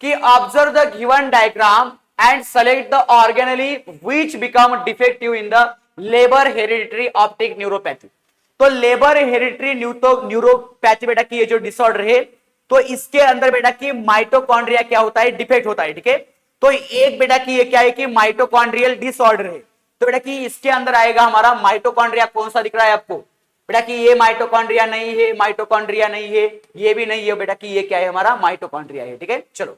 कि observe the given diagram and select the organelle which become defective in the labour hereditary optic neuropathy, तो लेबर हेरिडिटरी न्यूरोपैथी बेटा कि ये जो डिसऑर्डर है, तो इसके अंदर बेटा कि माइटोकॉन्ड्रिया क्या होता है, डिफेक्ट होता है, ठीक है। तो एक बेटा कि ये क्या है कि माइटोकॉन्ड्रियल डिसऑर्डर है, तो बेटा कि इसके अंदर आएगा हमारा माइटोकॉन्ड्रिया, कौन सा दिख रहा है आपको, बेटा कि ये माइटोकॉन्ड्रिया नहीं है, माइटोकॉन्ड्रिया नहीं है, ये भी नहीं है, बेटा कि ये क्या है, हमारा माइटोकॉन्ड्रिया है, ठीक है। चलो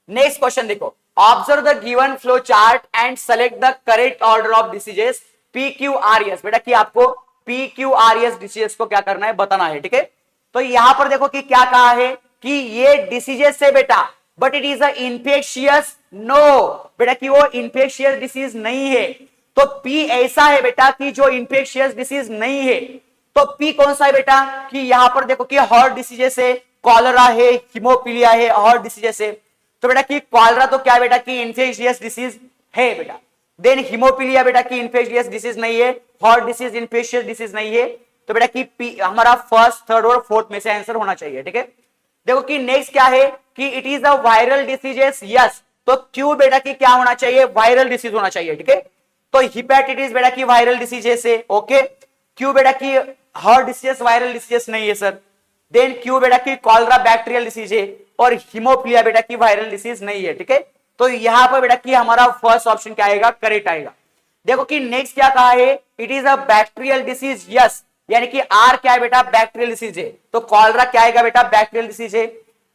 नेक्स्ट क्वेश्चन देखो, observe the given flow chart and select the correct order of diseases PQRS, बेटा कि आपको PQRS डिसीजेस को क्या करना है, बताना है, ठीक है। तो यहां पर देखो कि क्या कहा है कि ये डिसीजेस है बेटा, but it is a infectious, no बेटा कि वो इन्फेक्शियस डिसीज नहीं है। तो P ऐसा है बेटा कि जो इन्फेक्शियस डिसीज नहीं है, तो P कौन सा है बेटा कि यहां पर देखो कि हार्ट डिसीजेस है, कॉलरा है, हिमोफीलिया है, हार्ट डिसीजेस है, तो बेटा कि कॉलरा तो क्या है बेटा कि इन्फेक्शियस डिसीज है बेटा, देन हिमोफीलिया बेटा कि इन्फेक्शियस डिसीज नहीं है, हार्ट डिसीज इन्फेक्शियस डिसीज नहीं है, तो बेटा कि हमारा फर्स्ट, थर्ड और फोर्थ में से आंसर होना चाहिए, ठीक है। देखो कि नेक्स्ट क्या है कि it is a viral diseases, yes, तो क्यू बेटा कि क्या होना चाहिए, वायरल डिसीज होना चाहिए, ठीक है। तो हिपेटाइटिस बेटा कि वायरल डिसीजेस है, ओके। क्यू बेटा कि हार्ट डिसीजेस वायरल डिसीजेस नहीं है सर, देन क्यू बेटा कि कॉलरा बैक्टीरियल डिसीज है, और हिमोफीलिया बेटा कि वायरल डिसीज नहीं है, ठीक है। तो यहां पर बेटा कि हमारा फर्स्ट ऑप्शन क्या आएगा, करेक्ट आएगा। देखो कि नेक्स्ट क्या कहा है, it is a bacterial disease, yes, यानी कि आर क्या है बेटा, बैक्टीरियल डिसीज है, तो कॉलरा क्या आएगा बेटा, बैक्टीरियल डिसीज है।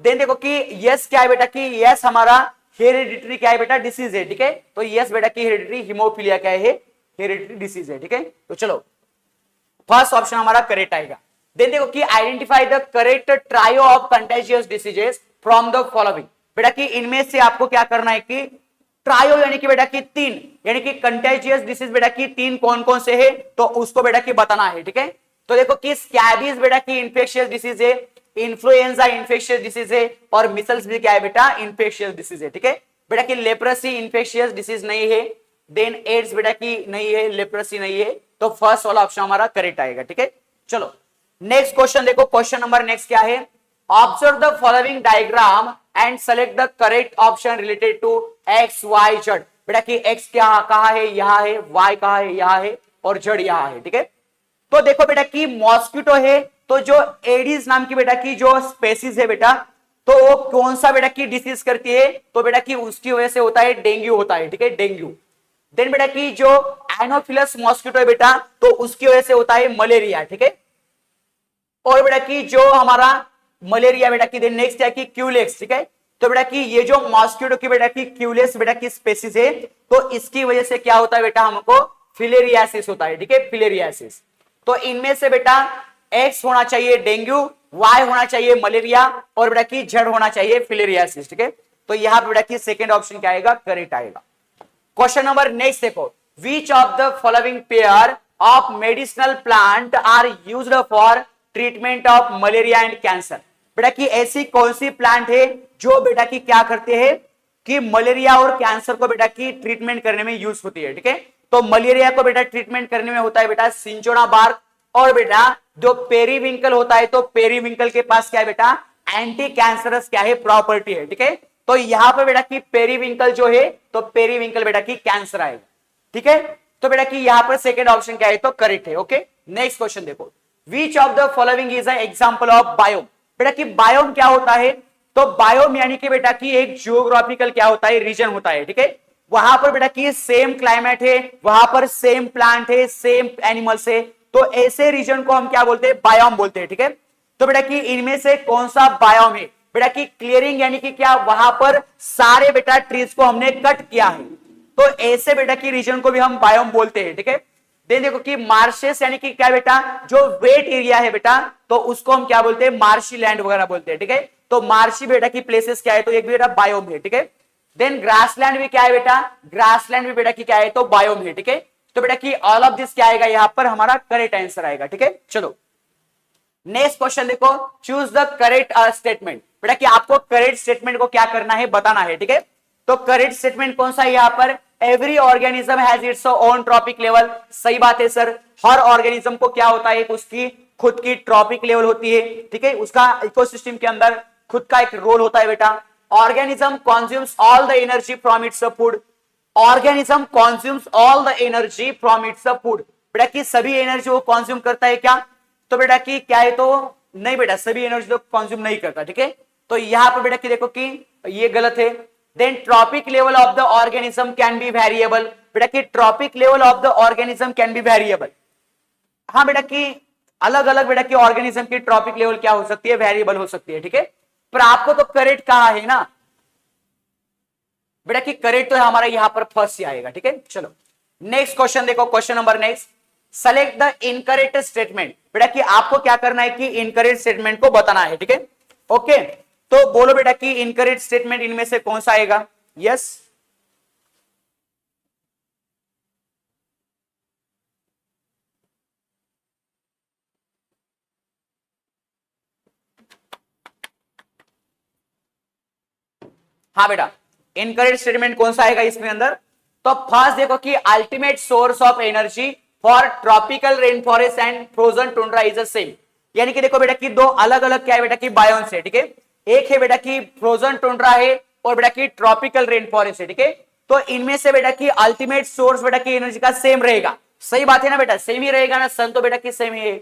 देन देखो कि यस क्या है बेटा कि यस हमारा हेरिडिटरी क्या है बेटा, डिसीज है, ठीक है। तो यस बेटा कि हेरिडिटरी हिमोफीलिया क्या है, हेरिडिटरी डिसीज है, ठीक है। तो चलो फर्स्ट ऑप्शन हमारा करेक्ट आएगा। देन देखो कि identify the correct trio of contagious diseases from the following, बेटा कि इनमें से आपको क्या करना है कि ट्रायो यानी कि बेटा कि तीन, यानी कि कंटेजियस डिसीज बेटा कि तीन कौन कौन से है, तो उसको बेटा कि बताना है, ठीक है। तो देखो कि स्कैबीज बेटा कि इंफेक्शियस डिसीज है, इन्फ्लुएंजा इंफेक्शियस डिसीज है, और मिसल्स भी क्या है बेटा, इंफेक्शियस डिसीज है, ठीक है। बेटा कि लेप्रोसी इंफेक्शियस डिसीज नहीं है, देन एड्स बेटा कि नहीं है, लेप्रोसी नहीं है, तो फर्स्ट वाला ऑप्शन हमारा करेक्ट आएगा, ठीक है। चलो नेक्स्ट क्वेश्चन देखो, क्वेश्चन नंबर नेक्स्ट क्या है, observe the following diagram and select the correct option related to X Y Z, बेटा कि एक्स क्या कहां है, यहां है, वाई कहां है, यहां है, और जेड यहां है, ठीक है। तो देखो बेटा कि मॉस्किटो है, तो जो एडिस नाम की बेटा की जो स्पेसीज है बेटा, तो वो कौन सा बेटा की डिसीज करती है, तो बेटा कि उसकी वजह से होता है डेंगू होता है, ठीक है, डेंगू। देन बेटा कि जो एनोफिलस मॉस्किटो है बेटा, तो उसकी वजह से होता है मलेरिया, ठीक है। और बेटा कि जो हमारा मलेरिया बेटा की नेक्स्ट है कि क्यूलेक्स, ठीक है। तो बेटा कि ये जो मॉस्किटो की बेटा की क्यूलेक्स बेटा की स्पेसीज है, तो इसकी वजह से क्या होता है बेटा, हमको फिलेरियासिस होता है, ठीक है, फिलेरियासिस। तो इनमें से बेटा एक्स होना चाहिए डेंगू, वाई होना चाहिए मलेरिया, और बेटा की जेड होना चाहिए फिलेरियासिस, ठीक है। तो यहां पे बेटा की सेकंड ऑप्शन क्या आएगा, करेक्ट आएगा। क्वेश्चन नंबर नेक्स्ट देखो, which of the following pair of medicinal plant are used for treatment of malaria and cancer, बेटा कि ऐसी कौन सी प्लांट है जो बेटा की क्या करते हैं कि मलेरिया और कैंसर को बेटा की ट्रीटमेंट करने में यूज होती है, ठीक है। तो मलेरिया को बेटा ट्रीटमेंट करने में होता है बेटा सिंचोना बार्क, और बेटा जो पेरीविंकल होता है, तो पेरीविंकल के पास क्या है बेटा, एंटी कैंसरस क्या है, प्रॉपर्टी है, ठीक है। तो यहां पर बेटा की पेरीविंकल जो है, तो पेरीविंकल बेटा की कैंसर आएगा, ठीक है। तो बेटा की यहां पर सेकंड ऑप्शन क्या है, तो करेक्ट है। ओके, नेक्स्ट क्वेश्चन देखो, which of the following is an example of biome. बेटा की बायोम क्या होता है, तो बायोम यानी कि बेटा की एक जियोग्राफिकल क्या होता है, रीजन होता है, ठीक है। वहां पर बेटा की सेम क्लाइमेट है, वहां पर सेम प्लांट है, सेम एनिमल्स है, तो ऐसे रीजन को हम क्या बोलते हैं, बायोम बोलते हैं, ठीक है। तो बेटा की इनमें से कौन सा बायोम है, बेटा की क्लियरिंग यानी कि क्या, वहां पर सारे बेटा ट्रीज को हमने कट किया है, तो ऐसे बेटा की रीजन को भी हम बायोम बोलते हैं, ठीक है। देन देखो कि मार्शेस यानी कि क्या बेटा, जो वेट एरिया है बेटा, तो उसको हम क्या बोलते हैं, मार्शी लैंड वगैरह बोलते हैं, ठीक है। तो मार्शी बेटा की प्लेसेस क्या है, तो एक भी बेटा बायोम है, ठीक है। देन ग्रासलैंड भी क्या है बेटा, ग्रासलैंड भी बेटा की क्या है, तो बायोम है, ठीक है। तो बेटा की ऑल ऑफ दिस क्या आएगा, यहां पर हमारा करेक्ट आंसर आएगा, ठीक है। चलो नेक्स्ट क्वेश्चन देखो, चूज द करेक्ट स्टेटमेंट। बेटा कि आपको करेक्ट स्टेटमेंट को क्या करना है, बताना है, ठीक है। तो करेक्ट स्टेटमेंट कौन सा है यहां पर, every organism has its own trophic level. सही बात है सर, हर ऑर्गेनिज्म को क्या होता है, उसकी खुद की ट्रॉपिक लेवल होती है, ठीक है। उसका इकोसिस्टम के अंदर खुद का एक रोल होता है बेटा। Organism consumes all the energy from its food. Organism consumes all the energy from its food. बेटा कि सभी एनर्जी वो कंज्यूम करता है क्या, तो बेटा कि क्या है, तो नहीं बेटा, सभी एनर्जी तो कंज्यूम नहीं करता, ठीक है। तो यहां पर बेटा कि देखो कि ये गलत है। Then trophic level of the organism can be variable. बेटा कि trophic level of the organism can be variable. हाँ बेटा कि अलग अलग बेटा की ऑर्गेनिज्म की ट्रॉपिक लेवल क्या हो सकती है, वेरिएबल हो सकती है, ठीक है। पर आपको तो करेक्ट कहा है ना बेटा कि करेक्ट तो हमारा यहां पर फर्स्ट ही आएगा, ठीक है। चलो नेक्स्ट क्वेश्चन देखो, question number next, select the incorrect statement. बेटा कि आपको क्या करना है कि इनकरेक्ट स्टेटमेंट को बताना है, ठीक है। ओके, तो बोलो बेटा कि इनकरेक्ट स्टेटमेंट इनमें से कौन सा आएगा, यस। हाँ बेटा, इनकरेक्ट स्टेटमेंट कौन सा आएगा इसके अंदर, तो फर्स्ट देखो कि ultimate source of energy for tropical rain forest and frozen tundra is the same. यानी कि देखो बेटा कि दो अलग अलग क्या है बेटा कि बायोन्स है, ठीक है। एक है बेटा कि फ्रोजन टुंड्रा है और बेटा कि ट्रॉपिकल रेन फॉरेस्ट है, ठीक है। तो इनमें से बेटा कि अल्टीमेट सोर्स बेटा की एनर्जी का सेम रहेगा। सही बात है ना बेटा, सेम ही रहेगा ना, सन तो बेटा की सेम ही है।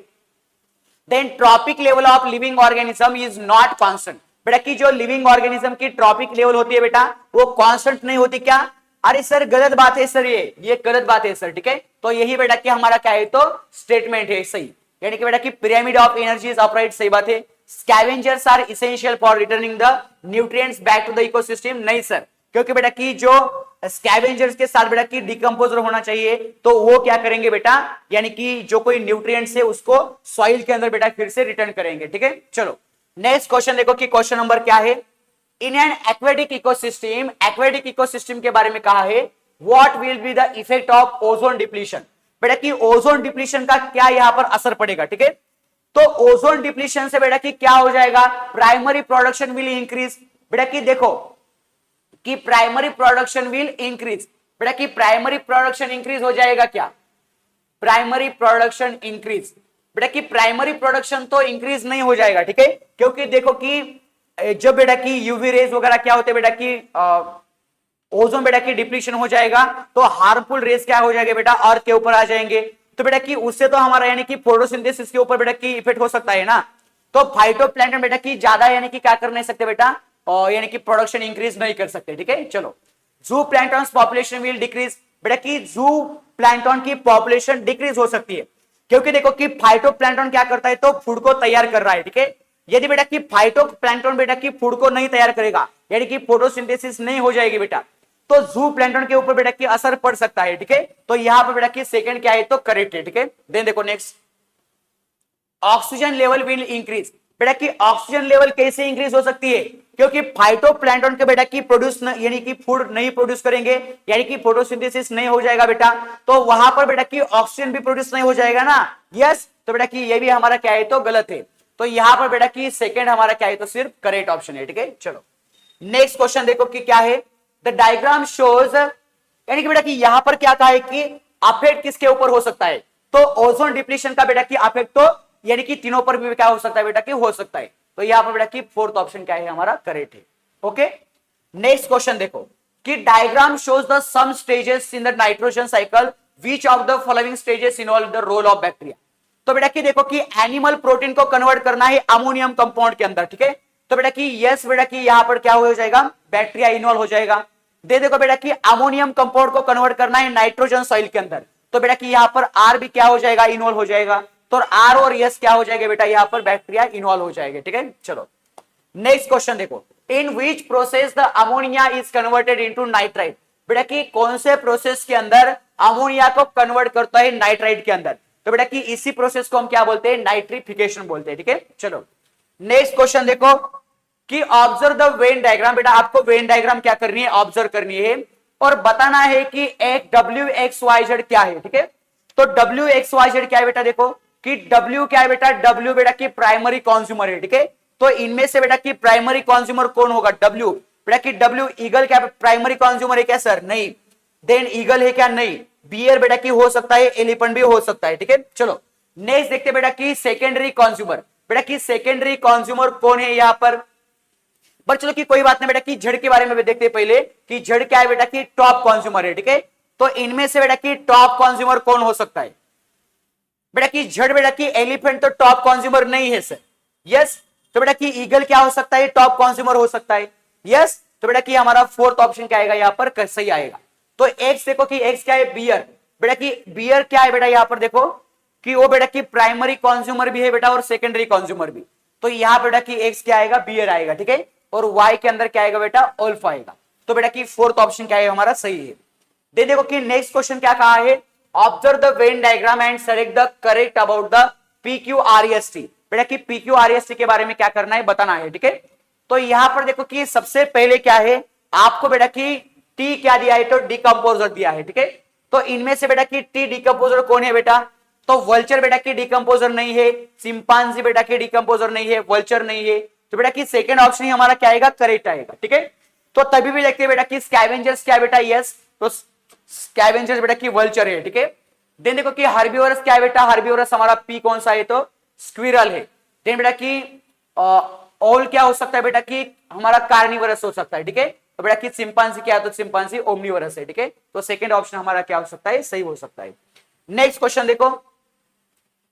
Then trophic level of living organism is not constant. बेटा की जो लिविंग ऑर्गेनिज्म की ट्रॉपिक लेवल होती है बेटा, वो कांस्टेंट नहीं होती क्या, अरे सर गलत बात है सर, ये गलत बात है सर, ठीक है। तो यही बेटा कि हमारा क्या है, तो स्टेटमेंट है सही। यानी कि बेटा कि pyramid of energy is upright, सही बात है। Scavengers are essential for returning the nutrients back to the ecosystem, नहीं सर, क्योंकि बेटा कि जो स्कैवेंजर्स के साथ बेटा की डिकम्पोजर होना चाहिए, तो वो क्या करेंगे बेटा, यानी कि जो कोई न्यूट्रिएंट्स है उसको सॉइल के अंदर बेटा फिर से रिटर्न करेंगे, ठीक है। चलो नेक्स्ट क्वेश्चन देखो कि क्वेश्चन नंबर क्या है, in an aquatic ecosystem, aquatic ecosystem के बारे में कहा है, what will be the effect of ozone depletion. बेटा कि ओजोन डिप्लीशन का क्या यहां पर असर पड़ेगा, ठीक है। तो ओजोन डिप्लीशन से बेटा कि क्या हो जाएगा, प्राइमरी प्रोडक्शन विल इंक्रीज। बेटा कि देखो कि प्राइमरी प्रोडक्शन विल इंक्रीज, बेटा कि प्राइमरी प्रोडक्शन इंक्रीज हो जाएगा क्या, प्राइमरी प्रोडक्शन इंक्रीज। बेटा कि प्राइमरी प्रोडक्शन तो इंक्रीज नहीं हो जाएगा, ठीक है, क्योंकि देखो कि जब बेटा की यूवी रेज वगैरह क्या होते हैं बेटा की ओजोन बेटा की डिप्लीशन हो जाएगा, तो हार्मफुल रेज क्या हो जाएगा बेटा, अर्थ के ऊपर आ जाएंगे। तो बेटा कि उससे तो हमारा यानी कि फोटोसिंथेसिस के ऊपर बेटा की इफेक्ट हो सकता है ना। तो फाइटोप्लैंक्टन बेटा की ज्यादा यानी कि क्या कर नहीं सकते बेटा, और यानी कि प्रोडक्शन इंक्रीज नहीं कर सकते, ठीक है। चलो जू प्लैंक्टन पॉपुलेशन विल डिक्रीज। बेटा की जू प्लैंक्टन की पॉपुलेशन डिक्रीज हो सकती है, क्योंकि देखो कि फाइटोप्लैंक्टन क्या करता है, तो फूड को तैयार कर रहा है, ठीक है। यदि बेटा कि फाइटोप्लैंक्टन बेटा की फूड को नहीं तैयार करेगा, यानी कि फोटोसिंथेसिस नहीं हो जाएगी बेटा, तो जू प्लैंक्टन के ऊपर बेटा की असर पड़ सकता है, ठीक है। तो यहां पर बेटा की सेकंड क्या है, तो करेक्ट है, ठीक है। देन देखो next, oxygen level will increase. बेटा की ऑक्सीजन लेवल कैसे इंक्रीज हो सकती है, क्योंकि फाइटोप्लैंक्टन के बेटा की प्रोड्यूस यानी कि फूड नहीं प्रोड्यूस करेंगे, यानी कि फोटोसिंथेसिस नहीं हो जाएगा बेटा, तो वहां पर बेटा की ऑक्सीजन भी प्रोड्यूस नहीं हो जाएगा ना, यस। तो बेटा की ये भी हमारा क्या है, तो गलत है। तो यहां पर बेटा की सेकंड हमारा क्या है, तो सिर्फ करेक्ट ऑप्शन है, ठीक है। चलो नेक्स्ट क्वेश्चन देखो कि क्या है, द डायग्राम शोज, यानी कि बेटा कि यहां पर क्या कहा है कि अफेक्ट किसके ऊपर हो सकता है, तो ओजोन डिप्लीशन का बेटा की अफेक्ट तो यानी कि तीनों पर भी क्या हो सकता है बेटा कि हो सकता है। तो यहां पर बेटा की फोर्थ ऑप्शन क्या है, हमारा करेक्ट है। ओके नेक्स्ट क्वेश्चन देखो कि diagram shows the some stages in the nitrogen cycle which of the following stages involve the role of bacteria. तो बेटा कि देखो कि एनिमल प्रोटीन को कन्वर्ट करना है अमोनियम कंपाउंड के अंदर, ठीक है। तो बेटा कि यस बेटा कि यहां पर क्या हो जाएगा, बैक्टीरिया इन्वॉल्व हो जाएगा। दे देखो बेटा कि अमोनियम कंपाउंड को कन्वर्ट करना है नाइट्रोजन सॉइल के अंदर, तो बेटा कि यहां पर आर भी क्या हो जाएगा, इन्वॉल्व हो जाएगा। तो आर और यस क्या हो जाएगा बेटा, यहां पर बैक्टीरिया इन्वॉल्व हो जाएगा, ठीक है। चलो नेक्स्ट क्वेश्चन देखो, in which process the ammonia is converted into nitrite. बेटा कि कौन से प्रोसेस के अंदर अमोनिया को कन्वर्ट करता है नाइट्राइट के अंदर। तो बेटा कि इसी प्रोसेस को हम क्या बोलते हैं, नाइट्रिफिकेशन बोलते हैं, ठीक है। चलो नेक्स्ट क्वेश्चन देखो कि ऑब्जर्व द वेन डायग्राम। बेटा आपको वेन डायग्राम क्या करनी है, ऑब्जर्व करनी है और बताना है कि एक WXYZ क्या है, ठीक है। तो WXYZ क्या है बेटा, देखो कि W क्या है बेटा, W बेटा की प्राइमरी कंज्यूमर है, ठीक है। तो इनमें से बेटा की प्राइमरी कंज्यूमर कौन होगा, W। बेटा कि W ईगल क्या प्राइमरी कंज्यूमर है क्या सर, नहीं। देन ईगल है क्या, नहीं। बियर बेटा की हो सकता है, एलिफेंट भी हो सकता है, ठीक है। चलो नेक्स्ट देखते बेटा की सेकेंडरी कंज्यूमर। बेटा की सेकेंडरी कंज्यूमर कौन है यहां पर चलो कि कोई बात नहीं बेटा कि जड़ के बारे में भी देखते हैं पहले कि जड़ क्या है बेटा की टॉप कंज्यूमर है, ठीक है। तो इनमें से बेटा की टॉप कंज्यूमर कौन हो सकता है, बेटा की जड़ बेटा की एलिफेंट तो टॉप कंज्यूमर नहीं है सर, यस। तो बेटा की ईगल क्या हो सकता है, टॉप कंज्यूमर हो सकता है, यस। तो बेटा कि हमारा फोर्थ ऑप्शन क्या आएगा यहां पर, सही आएगा। तो एक्स देखो कि एक्स क्या है, बियर। बेटा की बियर क्या है बेटा, यहां पर देखो कि वो बेटा की प्राइमरी कंज्यूमर भी है बेटा और सेकेंडरी कंज्यूमर भी। तो यहां बेटा की एक्स क्या आएगा, बियर आएगा, ठीक है। और वाई के अंदर क्या आएगा बेटा, ओल्फ आएगा। तो बेटा की फोर्थ ऑप्शन क्या है हमारा, सही है। दे देखो कि नेक्स्ट क्वेश्चन क्या कहा है, observe the Venn diagram and select the correct about the PQRST। बेटा कि PQRST के बारे में क्या करना है, बताना है, ठीक है। तो यहां पर देखो कि सबसे पहले क्या है आपको बेटा की टी क्या दिया है, तो डिकम्पोजर दिया है, ठीक है। तो इनमें से बेटा की टी डिकम्पोजर कौन है बेटा, तो वल्चर बेटा की डिकम्पोजर नहीं है, चिंपांजी बेटा की डिकम्पोजर नहीं है, वल्चर नहीं है। तो बेटा की सेकंड ऑप्शन ही हमारा क्या आएगा, करेक्ट आएगा, ठीक है। तो तभी भी देखते हैं बेटा की स्कैवेंजर्स क्या बेटा, यस। तो स्कैवेंजर्स बेटा की वल्चर है, ठीक है। देन देखो कि हर्बिवोरस क्या है बेटा, हर्बिवोरस हमारा पी कौन सा है, तो स्क्विरल है। देन बेटा की ऑल क्या हो सकता है बेटा कि हमारा कार्निवरस हो सकता है, ठीक है। तो बेटा की चिंपांजी क्या है, तो चिंपांजी ओमनिवरस है, ठीक है। तो सेकंड ऑप्शन हमारा क्या हो सकता है, सही हो सकता है। नेक्स्ट क्वेश्चन देखो,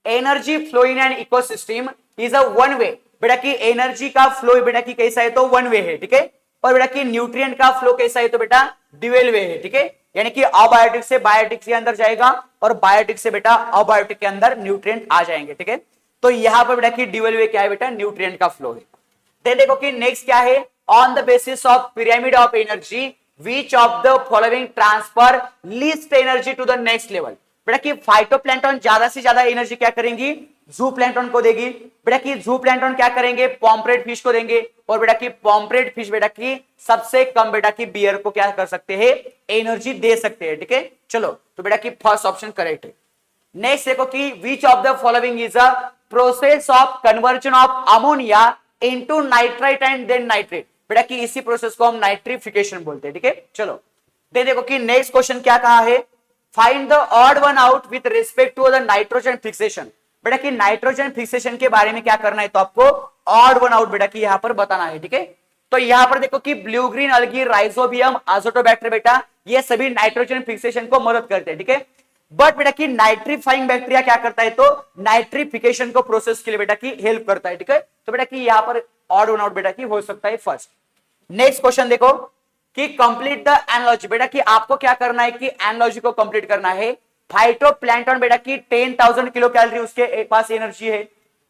energy flow in an ecosystem is a one way. बेटा की एनर्जी का फ्लो बेटा की कैसा है, तो वन वे है, ठीक है। और बेटा की न्यूट्रिएंट का फ्लो कैसा है, तो बेटा ड्यूअल वे है, ठीक है। यानी कि अबायोटिक से बायोटिक के अंदर जाएगा और बायोटिक से बेटा अबायोटिक के अंदर न्यूट्रिएंट आ जाएंगे, ठीक है। तो यहां पर बेटा की ड्यूअल वे क्या है बेटा, न्यूट्रिएंट का फ्लो है। देखो कि नेक्स्ट क्या है, on the basis of pyramid of energy which of the following transfer least energy to the next level. बेटा कि फाइटोप्लैंक्टन ज्यादा से ज्यादा एनर्जी क्या करेंगी, जू प्लैंक्टन को देगी। बेटा कि जू प्लैंक्टन क्या करेंगे, पॉम्फ्रेट फिश को देंगे। और बेटा कि पॉम्फ्रेट फिश बेटा की सबसे कम बेटा की बियर को क्या कर सकते हैं, एनर्जी दे सकते हैं, ठीक है। चलो तो बेटा की फर्स्ट ऑप्शन करेक्ट है। नेक्स्ट देखो कि which of the following is a process of conversion of ammonia into nitrite and then nitrate. बेटा कि इसी प्रोसेस को हम नाइट्रिफिकेशन बोलते हैं, ठीक है। चलो देखो कि नेक्स्ट क्वेश्चन क्या कहा है, find the odd one out with respect to the nitrogen fixation. बेटा कि नाइट्रोजन फिक्सेशन के बारे में क्या करना है, तो आपको ऑड वन आउट बेटा कि यहां पर बताना है, ठीक है। तो यहां पर देखो कि ब्लू ग्रीन अलगी, राइजोबियम, अजोटोबैक्टर बेटा ये सभी नाइट्रोजन फिक्सेशन को मदद करते हैं, ठीक है। बट बेटा कि नाइट्रीफाइंग बैक्टीरिया क्या करता है, तो नाइट्रिफिकेशन को प्रोसेस के लिए बेटा की हेल्प करता है, ठीक है। तो बेटा कि यहां पर ऑड वन आउट बेटा की हो सकता है फर्स्ट। नेक्स्ट क्वेश्चन देखो कि कंप्लीट द एनालॉजी। बेटा कि आपको क्या करना है कि एनालॉजी को कंप्लीट करना है। फाइटोप्लैंक्टन बेटा की 10,000 किलो कैलोरी उसके पास एनर्जी है।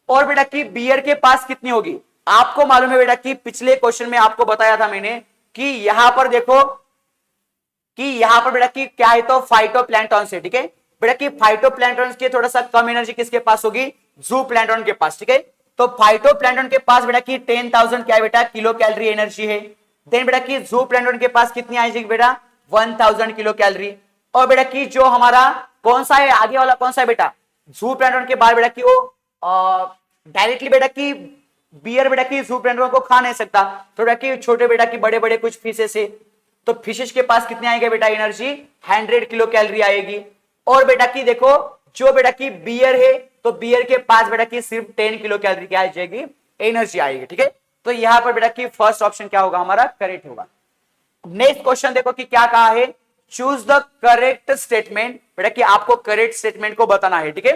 और बेटा की बियर के पास कितनी होगी, आपको मालूम है बेटा कि पिछले क्वेश्चन में आपको बताया था मैंने कि यहां पर देखो कि यहां पर बेटा की क्या है, तो फाइटोप्लैंक्टन से, ठीक है। बेटा की फाइटोप्लैंक्टन की थोड़ा सा कम एनर्जी किसके पास होगी, जू प्लैंक्टन के पास, ठीक है। तो फाइटोप्लैंक्टन के पास बेटा की 10,000 क्या है बेटा, किलो कैलोरी एनर्जी है। देन बेटा की जू प्लैंक्टन के पास कितनी आएगी बेटा, 1000 किलो कैलोरी। और बेटा की जो हमारा कौन सा है आगे वाला, कौन सा है बेटा, जू प्लैंक्टन के बाद बेटा की वो डायरेक्टली बेटा की बियर बेटा की जू प्लैंक्टन को खा नहीं सकता, तो बेटा की छोटे बेटा की बड़े बड़े कुछ फिशेस है, तो फिशेस के पास कितने आएंगे बेटा एनर्जी, 100 किलो कैलोरी आएगी। और बेटा की देखो जो बेटा की बियर है, तो बियर के पास बेटा की सिर्फ 10 किलो कैलोरी क्या आ जाएगी, एनर्जी आएगी, ठीक है। तो यहां पर बेटा की फर्स्ट ऑप्शन क्या होगा हमारा, करेक्ट होगा। नेक्स्ट क्वेश्चन देखो कि क्या कहा है, चूज द करेक्ट स्टेटमेंट। बेटा कि आपको करेक्ट स्टेटमेंट को बताना है, ठीक है।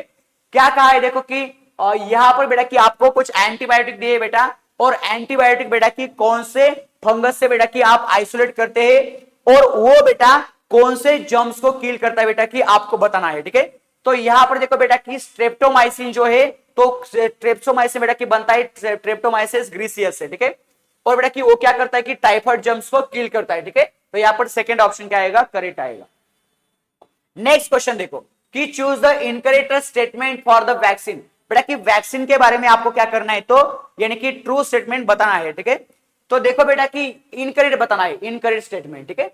क्या कहा है देखो कि यहां पर बेटा कि आपको कुछ एंटीबायोटिक दिए बेटा, और एंटीबायोटिक बेटा कि कौन से फंगस से बेटा कि आप आइसोलेट करते हैं, और वो बेटा कौन से जर्म्स को किल करता है बेटा कि आपको बताना है, ठीक है। तो यहां पर देखो बेटा कि स्ट्रेप्टोमाइसिन जो है, तो स्ट्रेप्टोमाइसिन बेटा कि बनता है स्ट्रेप्टोमाइसिस ग्रीसियस से, ठीक है। और बेटा कि वो क्या करता है कि टाइफाइड जर्म्स को किल करता है, ठीक है। तो यहां पर सेकंड ऑप्शन क्या आएगा, करेक्ट आएगा। नेक्स्ट क्वेश्चन देखो कि choose the incorrect statement for the vaccine. बेटा कि वैक्सीन के बारे में आपको क्या करना है, तो यानी कि ट्रू स्टेटमेंट बताना है, ठीक है। तो देखो बेटा कि इनकरेक्ट बताना है, इनकरेक्ट स्टेटमेंट, ठीक है।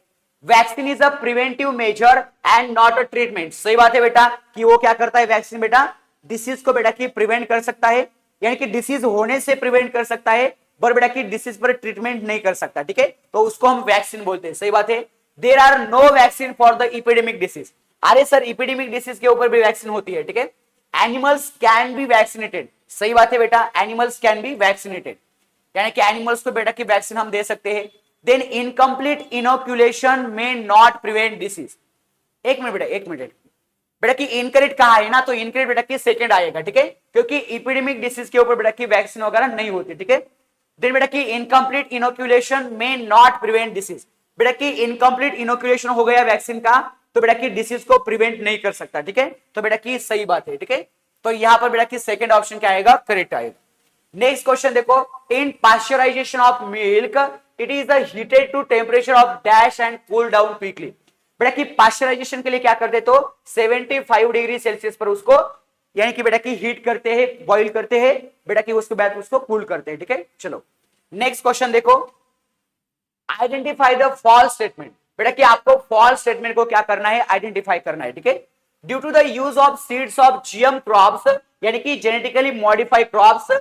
Vaccine is a preventive measure and not a treatment. सही बात है बेटा कि वो क्या करता है वैक्सीन बेटा, डिसीज को बेटा कि प्रिवेंट कर सकता है, यानी कि डिसीज होने से प्रिवेंट कर सकता है, पर बेटा कि डिसीज पर ट्रीटमेंट नहीं कर सकता, ठीक है। तो उसको हम वैक्सीन बोलते हैं, सही बात है। There are no vaccine for the epidemic disease. अरे सर इपिडेमिक डिसीज के ऊपर भी वैक्सीन होती है, ठीक है। Animals can be vaccinated. सही बात है बेटा, एनिमल्स कैन बी वैक्सीनेटेड, यानी कि एनिमल्स को बेटा की वैक्सीन हम दे सकते हैं। देन इनकम्प्लीट इनोक्यूलेशन में नॉट प्रिवेंट डिसीज। एक मिनट बेटा, एक मिनट बेटा कि इनकरेक्ट कहा है ना, तो इनकरेक्ट बेटा की सेकंड आएगा, ठीक है, क्योंकि इपिडेमिक डिसीज के ऊपर बेटा की वैक्सीन वगैरह नहीं होती, ठीक है। देन बेटा की इनकम्प्लीट इनोक्यूलेशन में नॉट प्रिवेंट डिसीज। बेटा की इनकम्प्लीट इनोक्यूलेशन हो गया वैक्सीन का, तो बेटा की डिसीज को प्रिवेंट नहीं कर सकता, ठीक है। तो बेटा की सही बात है, ठीक है। तो यहां पर बेटा की सेकंड ऑप्शन क्या आएगा, करेक्ट आएगा। नेक्स्ट क्वेश्चन देखो, in pasteurisation of milk it is heated to temperature of dash and cool down quickly. बेटा कि पास्चराइजेशन के लिए क्या करते, तो 75 डिग्री सेल्सियस पर उसको यानी कि बेटा की हीट करते हैं, बॉईल करते हैं बेटा कि उसके बाद उसको कूल करते हैं, ठीक है। चलो नेक्स्ट क्वेश्चन देखो, आइडेंटिफाई द फॉल्स स्टेटमेंट। बेटा कि आपको फॉल्स स्टेटमेंट को क्या करना है, आइडेंटिफाई करना है, ठीक है। Due to the use of seeds of GM crops, यानी कि genetically modified crops,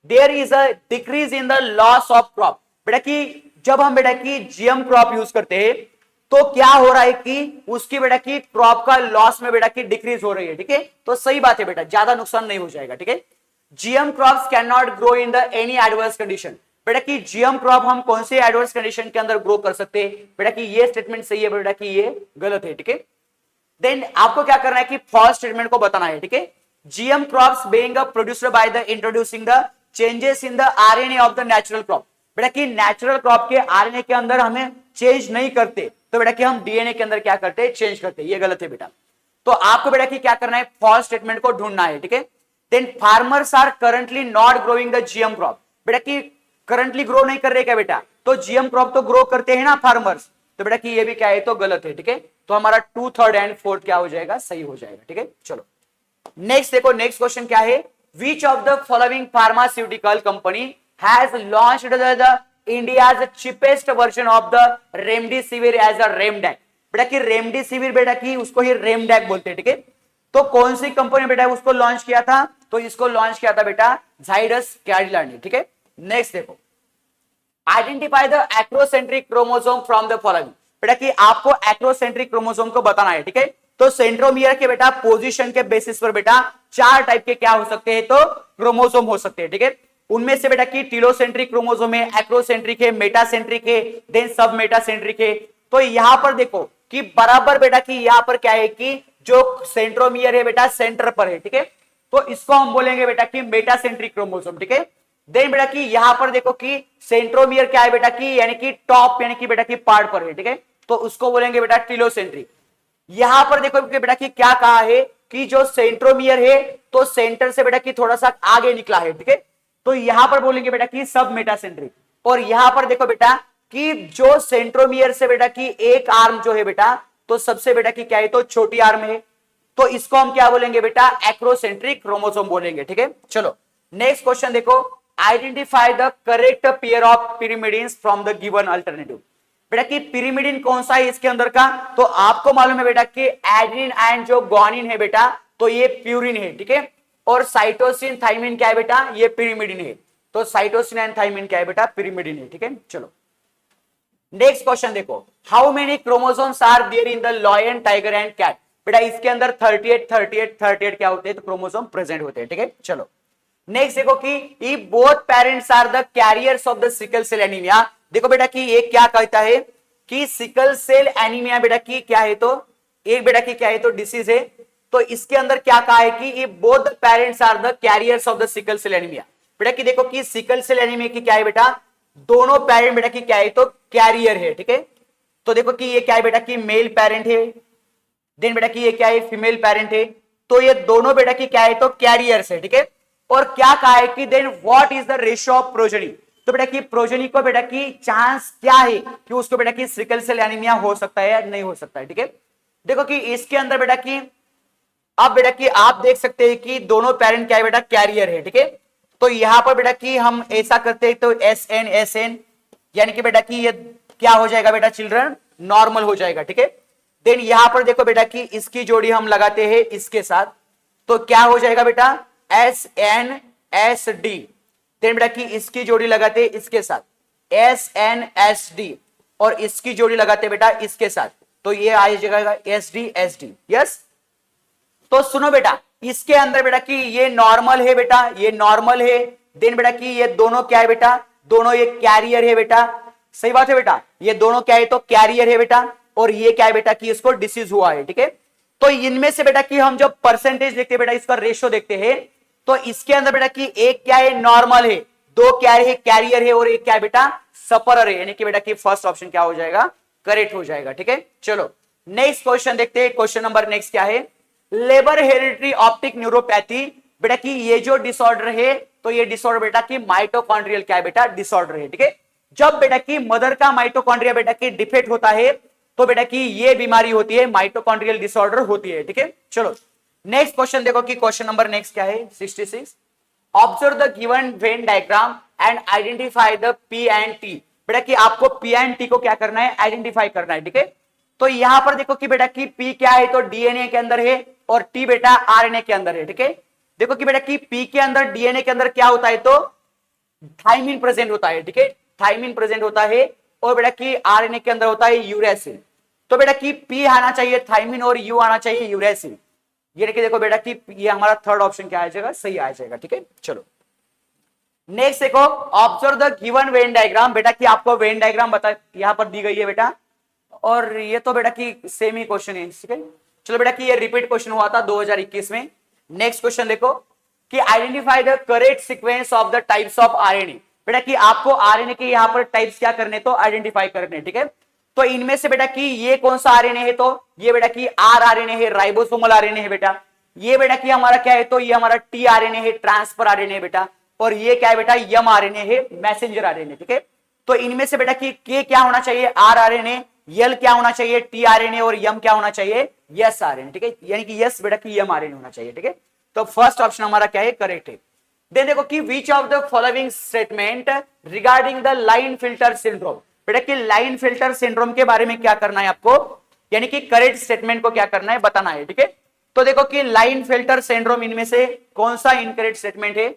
there is a decrease in the loss of crop. बेटा कि जब हम बेटा की जीएम क्रॉप यूज करते हैं, तो क्या हो रहा है कि उसकी बेटा की क्रॉप का लॉस में बेटा की डिक्रीज हो रही है, ठीक है। तो सही बात है बेटा, ज्यादा नुकसान नहीं हो जाएगा, ठीक है। GM crops can not grow in the any adverse condition. बेटा कि जीएम क्रॉप हम कौन से एडवर्स कंडीशन के अंदर ग्रो कर सकते हैं, बेटा कि ये स्टेटमेंट सही है, बेटा कि ये गलत है, ठीक है। देन आपको क्या करना है कि फॉल्स स्टेटमेंट को बताना है, ठीक है। GM crops being produced by the introducing the changes in the RNA of the natural crop. बेटा कि नेचुरल क्रॉप के आरएनए के अंदर हमें चेंज नहीं करते, तो बेटा कि हम डीएनए के अंदर क्या करते हैं, चेंज करते हैं, ये गलत है बेटा। तो आपको बेटा कि क्या करना है, फॉल्स स्टेटमेंट को ढूंढना है, ठीक है। Then farmers are currently not growing the GM crop. बेटा कि करंटली ग्रो नहीं कर रहे क्या बेटा, तो जीएम क्रॉप तो ग्रो करते हैं ना फार्मर्स, तो बेटा कि ये भी क्या है, तो गलत है, ठीक है। तो हमारा 2, 3 एंड 4 क्या हो जाएगा, सही हो जाएगा, ठीक है। चलो नेक्स्ट देखो, नेक्स्ट क्वेश्चन क्या है, which of the following pharmaceutical company has launched the India's cheapest version of the remdesivir as a Remdac. बेटा कि रेमडेसिविर बेटा कि उसको ही रेमडेक बोलते हैं, ठीक है। तो कौन सी कंपनी बेटा उसको लॉन्च किया था, तो इसको लॉन्च किया था बेटा जाइडस कैडिला ने, ठीक है। नेक्स्ट देखो, identify the acrocentric chromosome from the following. बेटा कि आपको एक्रोसेंट्रिक क्रोमोसोम को बताना है, ठीक है। तो सेंट्रोमियर के बेटा पोजीशन के बेसिस पर बेटा 4 टाइप के क्या हो सकते हैं, तो क्रोमोसोम हो सकते हैं, ठीक है। उनमें से बेटा कि टीलोसेंट्रिक क्रोमोसोम है, एक्रोसेंट्रिक है, मेटासेंट्रिक है, देन सब मेटासेंट्रिक है। तो यहां पर देखो कि बराबर बेटा कि यहां पर क्या है कि जो सेंट्रोमियर है बेटा सेंटर पर है, ठीक है। तो इसको हम बोलेंगे बेटा कि मेटासेंट्रिक क्रोमोसोम, ठीक है। देन बेटा कि यहां पर देखो कि सेंट्रोमियर क्या है बेटा कि यानी कि टॉप यानी कि बेटा कि पार्ट पर है, ठीक है। तो उसको बोलेंगे बेटा टीलोसेंट्रिक। यहां पर देखो कि बेटा कि क्या कहा है कि जो सेंट्रोमियर है तो सेंटर से बेटा कि थोड़ा सा आगे निकला है, ठीक है। तो यहां पर बोलेंगे बेटा कि सब मेटासेंट्रिक। और यहां पर देखो बेटा कि जो सेंट्रोमियर से बेटा कि एक आर्म जो है बेटा, तो सबसे बेटा कि क्या है, तो छोटी आर्म है, तो इसको हम क्या बोलेंगे बेटा, एक्रोसेंट्रिक क्रोमोसोम बोलेंगे, ठीक है। चलो नेक्स्ट क्वेश्चन देखो, identify the correct pair of pyrimidines from the given alternative. बेटा कि पिरिमिडिन कौन सा है इसके अंदर का, तो आपको मालूम है बेटा कि एडेनिन एंड जो ग्वानिन है बेटा, तो ये प्यूरिन है, ठीक है। और साइटोसिन थाइमिन क्या है बेटा, ये पिरिमिडिन है। तो साइटोसिन एंड थाइमिन क्या है बेटा, पिरिमिडिन है, ठीक है। चलो नेक्स्ट क्वेश्चन देखो, how many chromosomes are there in the lion, tiger and cat. बेटा इसके अंदर 38 क्या होते हैं, तो क्रोमोसोम प्रेजेंट होते हैं, ठीक है। चलो नेक्स्ट देखो कि if both parents are the carriers of the sickle cell anaemia. देखो बेटा कि ये क्या कहता है कि सिकल सेल एनीमिया बेटा की क्या है, तो एक बेटा की क्या है, तो डिसीज है। तो इसके अंदर क्या कहा है कि ये both parents are the carriers of the sickle cell anaemia. बेटा की देखो कि सिकल सेल एनीमिया की क्या है बेटा, दोनों पेरेंट बेटा की क्या है, तो कैरियर है। ठीक है, तो देखो कि ये क्या है बेटा की मेल पेरेंट है, देन बेटा की ये क्या है, फीमेल पेरेंट है। तो ये दोनों बेटा की क्या है, तो कैरियर्स है। ठीक है, और क्या कहा है कि then what is the ratio of progeny. तो बेटा की प्रोजेनी को बेटा की चांस क्या है कि उसको बेटा की सिकल सेल एनीमिया हो सकता है या नहीं हो सकता है। ठीक है, देखो कि इसके अंदर बेटा की अब बेटा की आप देख सकते हैं कि दोनों पेरेंट क्या है बेटा, कैरियर है। ठीक है, तो यहां पर बेटा की हम ऐसा करते हैं तो SN यानी कि बेटा की ये क्या हो जाएगा बेटा, चिल्ड्रन नॉर्मल हो जाएगा। ठीक है, देन यहां पर देखो बेटा कि इसकी जोड़ी हम लगाते हैं इसके साथ, तो क्या हो जाएगा बेटा, SNSD। देन बेटा कि इसकी जोड़ी लगाते हैं इसके साथ SNSD, और इसकी जोड़ी लगाते बेटा इसके साथ, तो ये आ जाएगा SDSD। यस, तो सुनो बेटा, इसके अंदर बेटा कि ये नॉर्मल है बेटा, ये नॉर्मल है। देन बेटा कि ये दोनों क्या है बेटा, दोनों ये कैरियर है बेटा। सही बात है बेटा, ये दोनों क्या है, तो कैरियर है बेटा, और ये क्या है बेटा कि इसको डिसीज हुआ है। ठीक है, तो इनमें से बेटा कि हम जब परसेंटेज देखते हैं बेटा, इसका रेशियो देखते हैं, तो इसके अंदर बेटा कि एक क्या है, नॉर्मल है, दो क्या है, कैरियर है, और एक क्या है बेटा, सफरर है। यानी कि बेटा कि फर्स्ट ऑप्शन क्या हो जाएगा, करेक्ट हो जाएगा। ठीक है, चलो नेक्स्ट क्वेश्चन देखते हैं। क्वेश्चन नंबर नेक्स्ट क्या है, लेबर हेरिडिटरी ऑप्टिक न्यूरोपैथी। बेटा कि ये जो डिसऑर्डर है, तो ये डिसऑर्डर बेटा कि माइटोकॉन्ड्रियल क्या है बेटा, डिसऑर्डर है। ठीक है, जब बेटा कि मदर का माइटोकॉन्ड्रिया बेटा कि डिफेक्ट होता है, तो बेटा कि ये बीमारी होती है, माइटोकॉन्ड्रियल डिसऑर्डर होती है। ठीक है, चलो नेक्स्ट क्वेश्चन देखो कि क्वेश्चन नंबर नेक्स्ट क्या है, 66। Observe the given Venn diagram and identify the P and T। बेटा कि आपको P एंड T को क्या करना है, आइडेंटिफाई करना है। ठीक है, तो यहां पर देखो कि बेटा कि P क्या है, तो DNA के अंदर है, और T बेटा RNA के अंदर है। ठीक है, देखो कि बेटा कि P के अंदर DNA के अंदर क्या होता है, तो थाइमिन प्रेजेंट होता है। ठीक है, थाइमिन प्रेजेंट होता है, और बेटा कि RNA के अंदर होता है यूरेसिल। तो बेटा कि P आना चाहिए थाइमिन, और U आना चाहिए यूरेसिल। ये देखो बेटा कि ये हमारा थर्ड ऑप्शन क्या आ जाएगा, सही आ जाएगा। ठीक है, चलो नेक्स्ट देखो, observe the given Venn diagram. बेटा कि आपको वेन डायग्राम बता यहां पर दी गई है बेटा, और ये तो बेटा कि सेम ही क्वेश्चन है। ठीक है, चलो बेटा कि ये रिपीट क्वेश्चन हुआ था 2021 में। नेक्स्ट क्वेश्चन देखो कि identify the correct sequence of the types of RNA. बेटा कि आपको आरएनए के यहां पर टाइप्स क्या करने, तो आइडेंटिफाई करने। ठीक है, तो इनमें से बेटा कि ये कौन सा आरएनए है, तो ये बेटा कि आर आरएनए है, राइबोसोमल आरएनए है बेटा। ये बेटा कि हमारा क्या है, तो ये हमारा टी आरएनए है, ट्रांसफर आरएनए है बेटा। और ये क्या है बेटा, एम आरएनए है, मैसेंजर आरएनए। ठीक है, तो इनमें से बेटा कि के क्या होना चाहिए, आर आरएनए, यल क्या होना चाहिए, टी आरएनए, और यम क्या होना चाहिए, यस आरएनए। ठीक है, यानी कि यस बेटा कि यम आरएनए होना चाहिए। ठीक है, तो फर्स्ट ऑप्शन हमारा क्या है, करेक्ट है। देन देखो कि which of the following statement regarding the line filter syndrome. बेटा कि लाइन फिल्टर सिंड्रोम के बारे में क्या करना है आपको, यानी कि करेक्ट स्टेटमेंट को क्या करना है, बताना है। ठीक है, तो देखो कि लाइन फिल्टर सिंड्रोम इनमें से कौन सा इनकरेक्ट स्टेटमेंट है,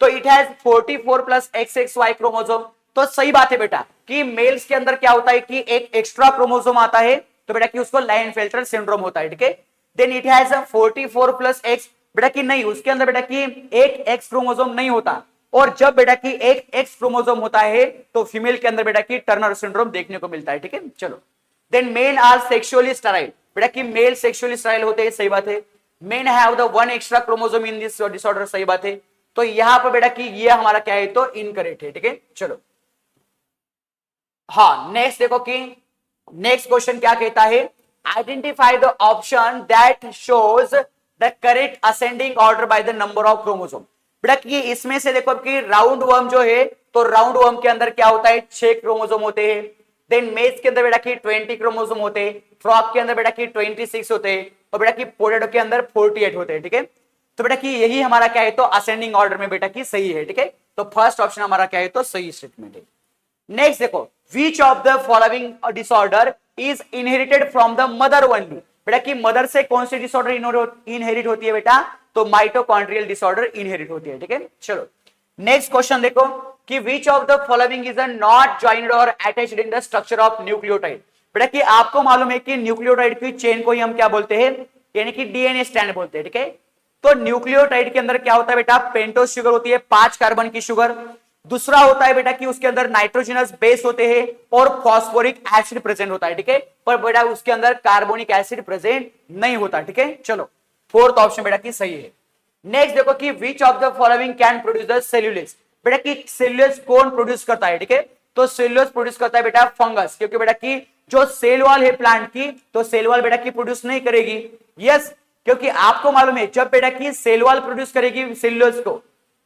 तो it has 44 plus XXY chromosome. तो सही बात है बेटा कि मेल्स के अंदर क्या होता है कि एक एक्स्ट्रा क्रोमोसोम आता है, तो बेटा कि उसको लाइन फिल्टर सिंड्रोम होता है। ठीक है, then it has 44 plus X। बेटा कि नहीं, उसके अंदर बेटा कि एक X क्रोमोसोम नहीं होता, और जब बेटा कि एक X क्रोमोसोम होता है, तो फीमेल के अंदर बेटा कि टर्नर सिंड्रोम देखने को मिलता है। ठीक है, चलो then male are sexually sterile. बेटा कि मेल सेक्सुअली स्टेराइल होते हैं, सही बात है। Men have the one extra chromosome in this disorder, सही बात है। तो यहां पर बेटा कि ये हमारा क्या है, तो इनकरेक्ट है। ठीक है, चलो हाँ नेक्स्ट देखो कि नेक्स्ट क्वेश्चन क्या कहता है, identify the option that shows the correct ascending order by the number of chromosome. बेटा कि इसमें से देखो कि राउंड वर्म जो है, तो राउंड वर्म के अंदर क्या होता है, 6 क्रोमोसोम होते हैं। देन मेज के अंदर बेटा कि 20 क्रोमोसोम होते हैं, फ्रॉग के अंदर बेटा कि 26 होते हैं, और बेटा कि पोटैटो के अंदर 48 होते हैं। ठीक है, तो बेटा कि यही हमारा क्या है, तो असेंडिंग ऑर्डर में बेटा कि सही है। ठीक है, तो फर्स्ट ऑप्शन हमारा क्या है, तो सही स्टेटमेंट है। नेक्स्ट देखो, which of the following disorder is inherited from the mother only. बेटा कि मदर से कौन सी डिसऑर्डर इनहेरिट होती है बेटा, तो माइटोकॉन्ड्रियल डिसऑर्डर इनहेरिट होती है। ठीक है, चलो नेक्स्ट क्वेश्चन देखो कि which of the following is not joined or attached in the structure of nucleotide. बेटा कि आपको मालूम है कि न्यूक्लियोटाइड की चेन को ही हम क्या बोलते हैं, यानी कि डीएनए स्ट्रैंड बोलते हैं। ठीक है, तो न्यूक्लियोटाइड के अंदर क्या होता है बेटा, पेंटोज शुगर होती है, 5 कार्बन की शुगर। दूसरा होता है बेटा कि उसके अंदर नाइट्रोजनस बेस होते हैं और फॉस्फोरिक एसिड प्रेजेंट होता है, ठीक है, पर बेटा उसके अंदर कार्बोनिक एसिड प्रेजेंट नहीं होता, ठीक है। चलो फोर्थ ऑप्शन बेटा की सही है। नेक्स्ट देखो कि which of the following can produce the cellulose, बेटा कि सेल्यूलोज कौन प्रोड्यूस करता है, ठीक है, तो सेल्यूलोज प्रोड्यूस करता है बेटा फंगस, क्योंकि बेटा की जो सेल वॉल है प्लांट की, तो सेल वॉल बेटा की प्रोड्यूस नहीं करेगी, यस, क्योंकि आपको मालूम है जब बेटा की सेल वॉल प्रोड्यूस करेगी सेल्यूलोज को,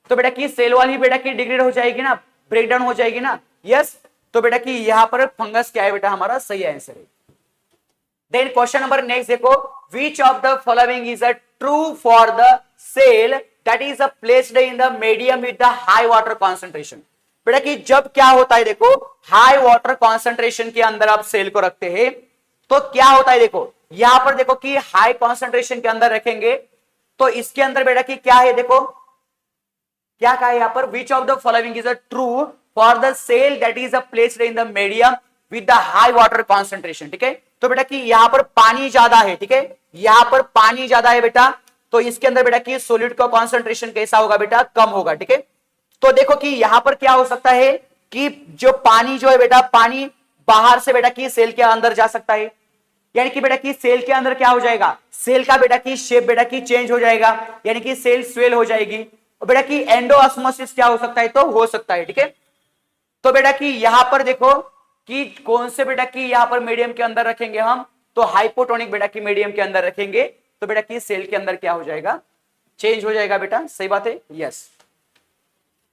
तो बेटा की सेल वॉल ही बेटा की डिग्रेड हो जाएगी ना, ब्रेक डाउन हो जाएगी ना, यस, तो बेटा की यहां पर फंगस क्या है बेटा, हमारा सही आंसर है। देन क्वेश्चन नंबर नेक्स्ट देखो, which of the following is a true for the cell that is placed in the medium with the high water concentration, बेटा कि जब क्या होता है देखो हाई वाटर कॉन्सेंट्रेशन के अंदर आप सेल को रखते हैं तो क्या होता है, देखो यहां पर देखो कि हाई कॉन्सेंट्रेशन के अंदर रखेंगे तो इसके अंदर बेटा कि क्या है, देखो क्या कहा है यहां पर, which of the following is a true for the cell that is placed in the medium with the high water concentration, ठीक है, तो बेटा कि यहां पर पानी ज्यादा है, ठीक है, यहां पर पानी ज्यादा है बेटा, तो इसके अंदर बेटा कि सॉलिड का कॉन्सेंट्रेशन कैसा होगा बेटा, कम होगा, ठीक है। तो देखो कि यहां पर क्या हो सकता है कि जो पानी जो है बेटा, पानी बाहर से बेटा की सेल के अंदर जा सकता है, यानी कि बेटा की सेल के अंदर क्या हो जाएगा, सेल का बेटा की शेप बेटा की चेंज हो जाएगा, यानी कि सेल स्वेल हो जाएगी, और बेटा की एंडोऑस्मोसिस क्या हो सकता है, तो हो सकता है, ठीक है। तो बेटा कि यहां पर देखो कि कौन से बेटा की यहां पर मीडियम के अंदर रखेंगे हम, तो हाइपोटोनिक बेटा की मीडियम के अंदर रखेंगे, तो बेटा की सेल के अंदर क्या हो जाएगा, चेंज हो जाएगा बेटा, सही बात है, यस।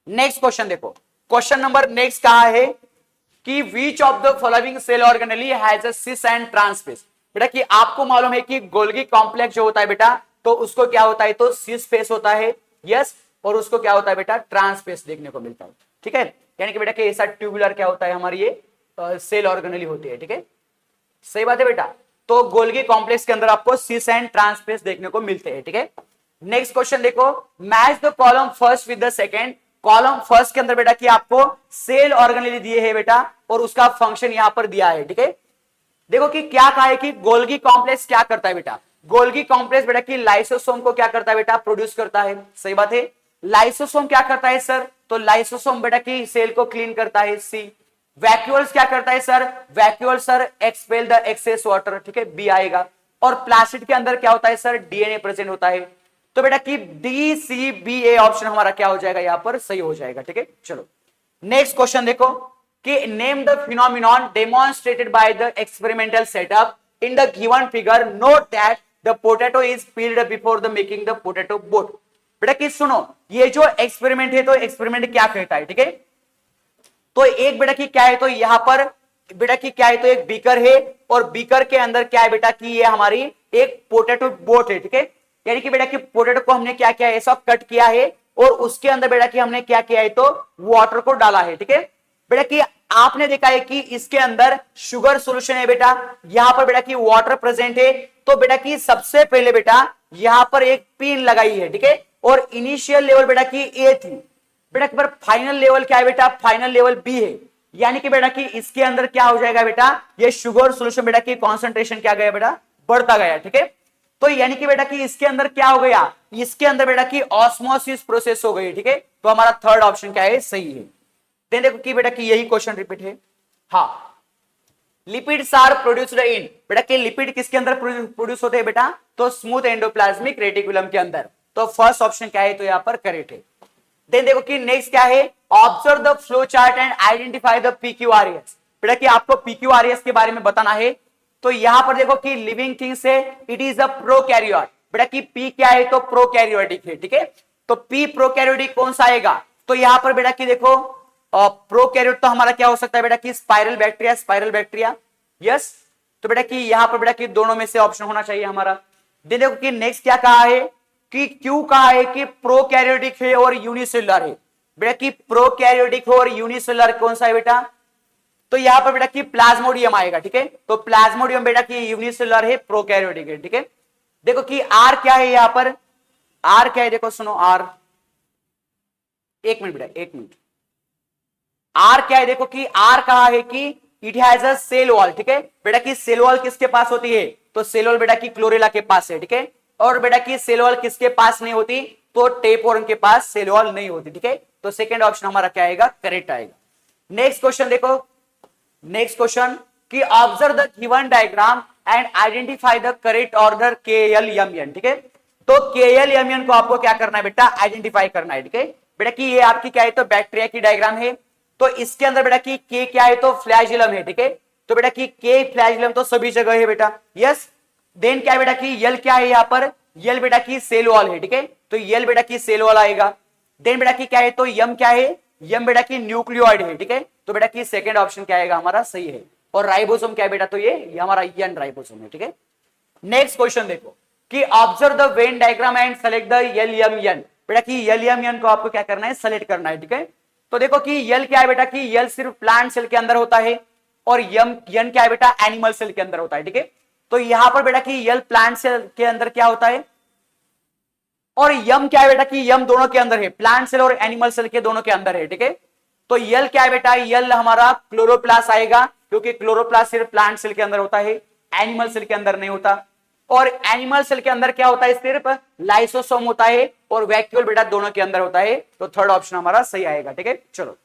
नेक्स्ट क्वेश्चन देखो, क्वेश्चन नंबर नेक्स्ट कहा है कि which of the following cell organelle has a cis and trans face, बेटा कि आपको मालूम है कि गोल्गी कॉम्प्लेक्स जो होता है बेटा, तो उसको क्या होता है, तो सिस फेस होता है, यस, और उसको क्या होता है बेटा, ट्रांसफेस देखने को मिलता है, ठीक है, यानी कि बेटा कि ऐसा ट्यूबुलर क्या होता है हमारी ये सेल ऑर्गेनेली होती है, ठीक है, सही बात है बेटा। तो गोल्गी कॉम्प्लेक्स के अंदर आपको सिस एंड ट्रांसफेस देखने को मिलते हैं, ठीक है। नेक्स्ट क्वेश्चन देखो, match the column first with the second, column first के अंदर बेटा कि आपको सेल ऑर्गेनेली दिए है बेटा और उसका फंक्शन यहां पर दिया है, ठीक है। देखो कि क्या कहा है कि गोल्गी कॉम्प्लेक्स क्या करता है बेटा, गोल्गी कॉम्प्लेक्स बेटा कि लाइसोसोम को क्या करता है बेटा, प्रोड्यूस करता है, सही बात है। लाइसोसोम क्या करता है सर, तो लाइसोसोम बेटा कि सेल को क्लीन करता है, सी। वैक्यूल्स क्या करता है sir, vacuole sir expel the excess water, ठीक है, बी आएगा। और प्लास्टिड के अंदर क्या होता है सर, डीएनए प्रेजेंट होता है, तो बेटा कि D C B A option हमारा क्या हो जाएगा, यहां पर सही हो जाएगा, ठीक है। चलो नेक्स्ट क्वेश्चन देखो कि name the phenomenon demonstrated by the experimental setup in the given figure, note that the potato is peeled before the making the potato boat, बेटा कि सुनो ये जो एक्सपेरिमेंट है तो एक्सपेरिमेंट क्या कहता है, ठीक है, तो एक बेटा की क्या है, तो यहां पर बेटा की क्या है, तो एक बीकर है और बीकर के अंदर क्या है बेटा कि ये हमारी एक पोटैटो बोट है, ठीक है, यानी कि बेटा कि पोटैटो को हमने क्या किया है, ऐसा कट किया है और उसके अंदर बेटा कि हमने क्या किया है, तो वाटर को डाला है, ठीक है। बेटा कि आपने देखा है कि इसके अंदर शुगर सॉल्यूशन है बेटा, यहां पर बेटा कि वाटर प्रेजेंट है, तो बेटा कि सबसे पहले बेटा यहां पर एक पिन लगाई है, ठीक है, और इनिशियल लेवल बेटा की ए थी, बेटा पर फाइनल लेवल क्या है बेटा, फाइनल लेवल बी है, यानी कि बेटा कि इसके अंदर क्या हो जाएगा बेटा, ये शुगर सॉल्यूशन बेटा की कॉन्सेंट्रेशन क्या गया बेटा, बढ़ता गया, ठीक है। तो यानी कि बेटा कि इसके अंदर क्या हो गया, इसके अंदर बेटा की ऑस्मोसिस प्रोसेस हो गई, ठीक है, तो हमारा थर्ड ऑप्शन क्या है, सही है। देन देखो कि बेटा कि यही क्वेश्चन रिपीट है, हाँ, लिपिड्स आर प्रोड्यूस्ड इन, बेटा कि लिपिड किसके अंदर प्रोड्यूस होते हैं बेटा, तो स्मूथ एंडोप्लाज्मिक रेटिकुलम के अंदर, तो फर्स्ट ऑप्शन क्या है, तो यहां पर करेक्ट है। देन देखो कि नेक्स्ट क्या है, observe the flow chart and identify the PQRS, बेटा कि आपको पीक्यूआरएस के बारे में बताना है, तो यहां पर देखो कि लिविंग थिंग्स है, इट इज अ प्रोकैरियोट, बेटा कि पी क्या है, तो प्रोकैरियोटिक है, ठीक है, तो पी प्रोकैरियोटिक कौन सा आएगा, तो यहां पर बेटा कि देखो प्रोकैरियोट तो हमारा क्या हो सकता है बेटा कि स्पाइरल बैक्टीरिया, यस, तो बेटा कि यहां पर बेटा कि दोनों में से ऑप्शन होना चाहिए हमारा। देखो कि नेक्स्ट क्या कहा है कि क्यों कहा है कि प्रोकैरियोटिक है और यूनिसेलुलर है, बेटा कि प्रोकैरियोटिक और यूनिसेलुलर कौन सा है बेटा, तो यहां पर बेटा कि प्लाज्मोडियम आएगा, ठीक है, तो प्लाज्मोडियम बेटा कि यूनिसेलुलर है, प्रोकैरियोटिक है, ठीक है। देखो कि आर क्या है, यहां पर आर क्या है, देखो सुनो आर, एक मिनट बेटा एक मिनट, आर क्या है, देखो कि आर कहा है कि it has a cell wall, ठीक है, बेटा कि सेल वॉल किसके पास होती है, तो सेल वॉल बेटा कि क्लोरेला के पास है, ठीक है, और बेटा कि सेल वॉल किसके पास नहीं होती, तो टेपवर्म के पास सेल वॉल नहीं होती, ठीक है, तो सेकेंड ऑप्शन हमारा क्या आएगा, करेक्ट आएगा। नेक्स्ट क्वेश्चन देखो, नेक्स्ट क्वेश्चन कि observe the given diagram and identify the correct order KLMN, ठीक है। तो KLMN को आपको क्या करना है बेटा, आइडेंटिफाई करना है, ठीक है बेटा। कि ये आपकी क्या है, तो बैक्टीरिया की डायग्राम है, तो इसके अंदर बेटा की के क्या है, तो फ्लैजिलम है, ठीक है। तो बेटा की के फ्लैजिलम तो सभी जगह है बेटा, यस। देन क्या है बेटा की यल क्या है, यहाँ पर यल बेटा की सेल वॉल है, ठीक है। तो यल बेटा की सेल वॉल आएगा। देन बेटा की क्या है, तो यम क्या है, यम बेटा की न्यूक्लियोइड है, ठीक है। तो बेटा की सेकंड ऑप्शन क्या आएगा हमारा, सही है। और राइबोसोम क्या है बेटा, तो ये हमारा यन राइबोसोम है, ठीक है। नेक्स्ट क्वेश्चन देखो कि observe the Venn diagram and select the LMN, बेटा की LMN को आपको क्या करना है, सेलेक्ट करना है, ठीक है। तो देखो कि यल क्या है बेटा की यल सिर्फ प्लांट सेल के अंदर होता है, और यन क्या है बेटा, एनिमल सेल के अंदर होता है, ठीक है। तो यहां पर बेटा की यल प्लांट सेल के अंदर क्या होता है, और यम क्या है बेटा कि यम दोनों के अंदर है, प्लांट सेल और एनिमल सेल के दोनों के अंदर है, ठीक है। तो यल क्या है बेटा, यल हमारा क्लोरोप्लास्ट आएगा, क्योंकि क्लोरोप्लास्ट सिर्फ प्लांट सेल के अंदर होता है, एनिमल सेल के अंदर नहीं होता। और एनिमल सेल के अंदर क्या होता है, सिर्फ लाइसोसोम होता है, और वैक्यूल बेटा दोनों के अंदर होता है। तो थर्ड ऑप्शन हमारा सही आएगा, ठीक है। चलो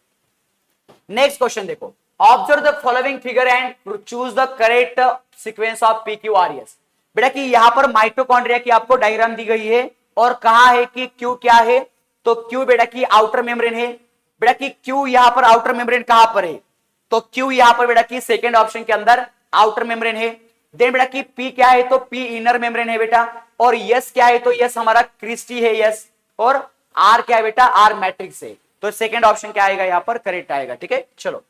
नेक्स्ट क्वेश्चन देखो, observe the following figure and choose the correct sequence of PQRS। बेटा कि यहां पर माइटोकॉन्ड्रिया की आपको डायग्राम दी गई है, और कहा है कि क्यू क्या है, तो क्यू बेटा की आउटर मेम्ब्रेन है। बेटा की क्यू यहां पर आउटर मेम्ब्रेन कहां पर है, तो क्यू यहां पर बेटा की सेकंड ऑप्शन के अंदर आउटर मेम्ब्रेन है। देन बेटा की पी क्या है, तो पी इनर मेम्ब्रेन है बेटा। और यस क्या है, तो यस हमारा क्रिस्टी है, यस। और आर क्या है बेटा, आर मैट्रिक्स है। तो सेकंड ऑप्शन क्या आएगा यहां पर, करेक्ट आएगा, ठीक है। चलो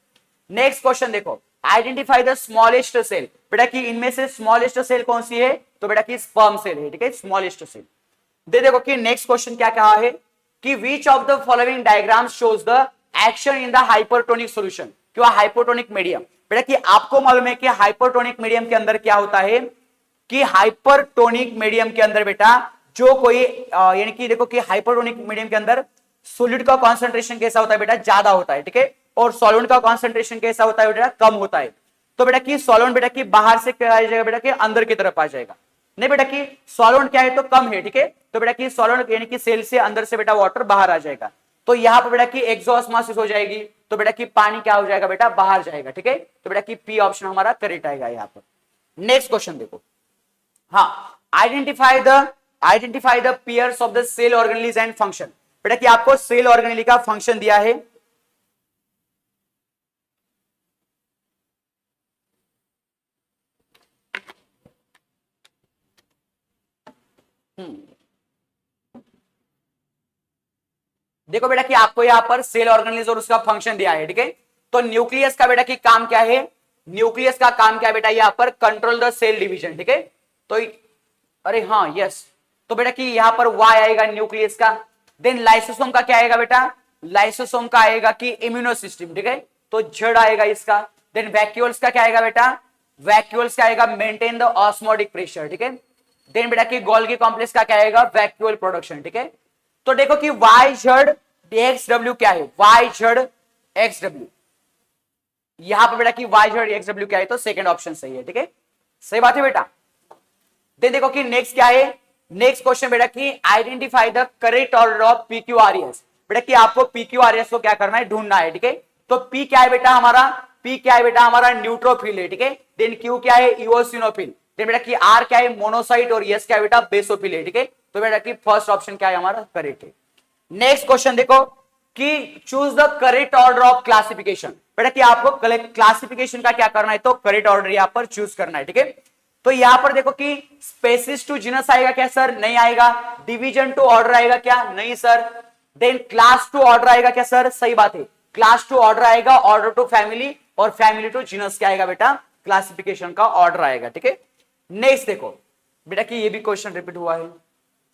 नेक्स्ट क्वेश्चन देखो, आइडेंटिफाई द स्मॉलेस्ट सेल। बेटा की इनमें से स्मॉलेस्ट सेल कौन सी है, तो बेटा की स्पर्म सेल है, ठीक है, स्मॉलेस्ट सेल। देखो कि नेक्स्ट क्वेश्चन क्या कहा है कि which of the following diagram shows the action in the hypertonic solution, क्यों हाइपोटोनिक मीडियम। बेटा कि आपको मालूम है कि हाइपरटोनिक मीडियम के अंदर क्या होता है, कि हाइपरटोनिक मीडियम के अंदर बेटा जो कोई यानी कि देखो कि हाइपरटोनिक मीडियम के अंदर सॉलिड का कॉन्सेंट्रेशन कैसा होता है बेटा, ज्यादा होता है, ठीक है। और सॉल्वेंट का कॉन्सेंट्रेशन कैसा होता है बेटा, कम होता है। तो बेटा कि सॉल्वेंट बेटा कि बाहर से क्या आ जाएगा बेटा कि अंदर की तरफ आ जाएगा, नहीं बेटा कि सॉल्वेंट क्या है, तो कम है, ठीक है। तो बेटा कि सॉल्वेंट यानी कि सेल से अंदर से बेटा वाटर बाहर आ जाएगा। तो यहां पर बेटा की एक्सोस्मोसिस हो जाएगी, तो बेटा कि पानी क्या हो जाएगा बेटा, बाहर जाएगा, ठीक है। तो बेटा कि पी ऑप्शन हमारा करेक्ट आएगा यहां पर। नेक्स्ट क्वेश्चन देखो, हाँ, identify the pairs of the cell organelles and function. बेटा कि आपको सेल ऑर्गेनेली का फंक्शन दिया है, देखो बेटा कि आपको यहां पर सेल ऑर्गेनेलिज और उसका फंक्शन दिया है, ठीक है। तो न्यूक्लियस का बेटा कि काम क्या है, न्यूक्लियस का काम क्या है बेटा, यहां पर कंट्रोल द सेल डिवीजन, ठीक है। तो अरे हाँ यस, तो बेटा कि यहां पर वाई आएगा न्यूक्लियस का। देन लाइसोसोम का क्या आएगा बेटा, लाइसोसोम का आएगा कि इम्यूनो सिस्टम, ठीक है। तो जड़ आएगा इसका। देन वैक्यूल्स का क्या आएगा बेटा, वैक्यूल्स का आएगा मेंटेन द ऑस्मोटिक प्रेशर, ठीक है। देन बेटा कि गोल्गी कॉम्प्लेक्स का क्या आएगा, वैक्यूल प्रोडक्शन, ठीक है। तो देखो कि वाई जेड एक्स डब्ल्यू क्या है, वाई जेड एक्स डब्ल्यू, यहां पर बेटा कि वाई जेड एक्स डब्ल्यू क्या है, तो सेकंड ऑप्शन सही है, ठीक है, सही बात है बेटा। देन देखो कि नेक्स्ट क्या है, नेक्स्ट क्वेश्चन बेटा कि identify the correct order of PQRS। बेटा कि आपको PQRS को क्या करना है, ढूंढना है, ठीक है। तो पी क्या है बेटा हमारा, पी क्या है बेटा हमारा न्यूट्रोफिल है, ठीक है। देन क्यू क्या है, इओसिनोफिल। देन बेटा कि आर क्या है, मोनोसाइट। और यस क्या है बेटा, बेसोफिल है, ठीक है। तो बेटा कि फर्स्ट ऑप्शन क्या है हमारा, करेक्ट है। नेक्स्ट क्वेश्चन देखो कि choose the correct order of classification. बेटा कि आपको क्लासिफिकेशन का क्या करना है, तो करेक्ट ऑर्डर यहां पर चूज करना है, ठीक है। तो यहां पर देखो कि स्पेसिस टू जीनस आएगा क्या सर, नहीं आएगा। डिवीजन टू ऑर्डर आएगा क्या, नहीं sir. Then class to order आएगा क्या सर, सही बात है, क्लास टू ऑर्डर आएगा। ऑर्डर टू फैमिली और फैमिली टू जीनस क्या आएगा बेटा, क्लासिफिकेशन का ऑर्डर आएगा, ठीक है। नेक्स्ट देखो बेटा कि ये भी क्वेश्चन रिपीट हुआ है,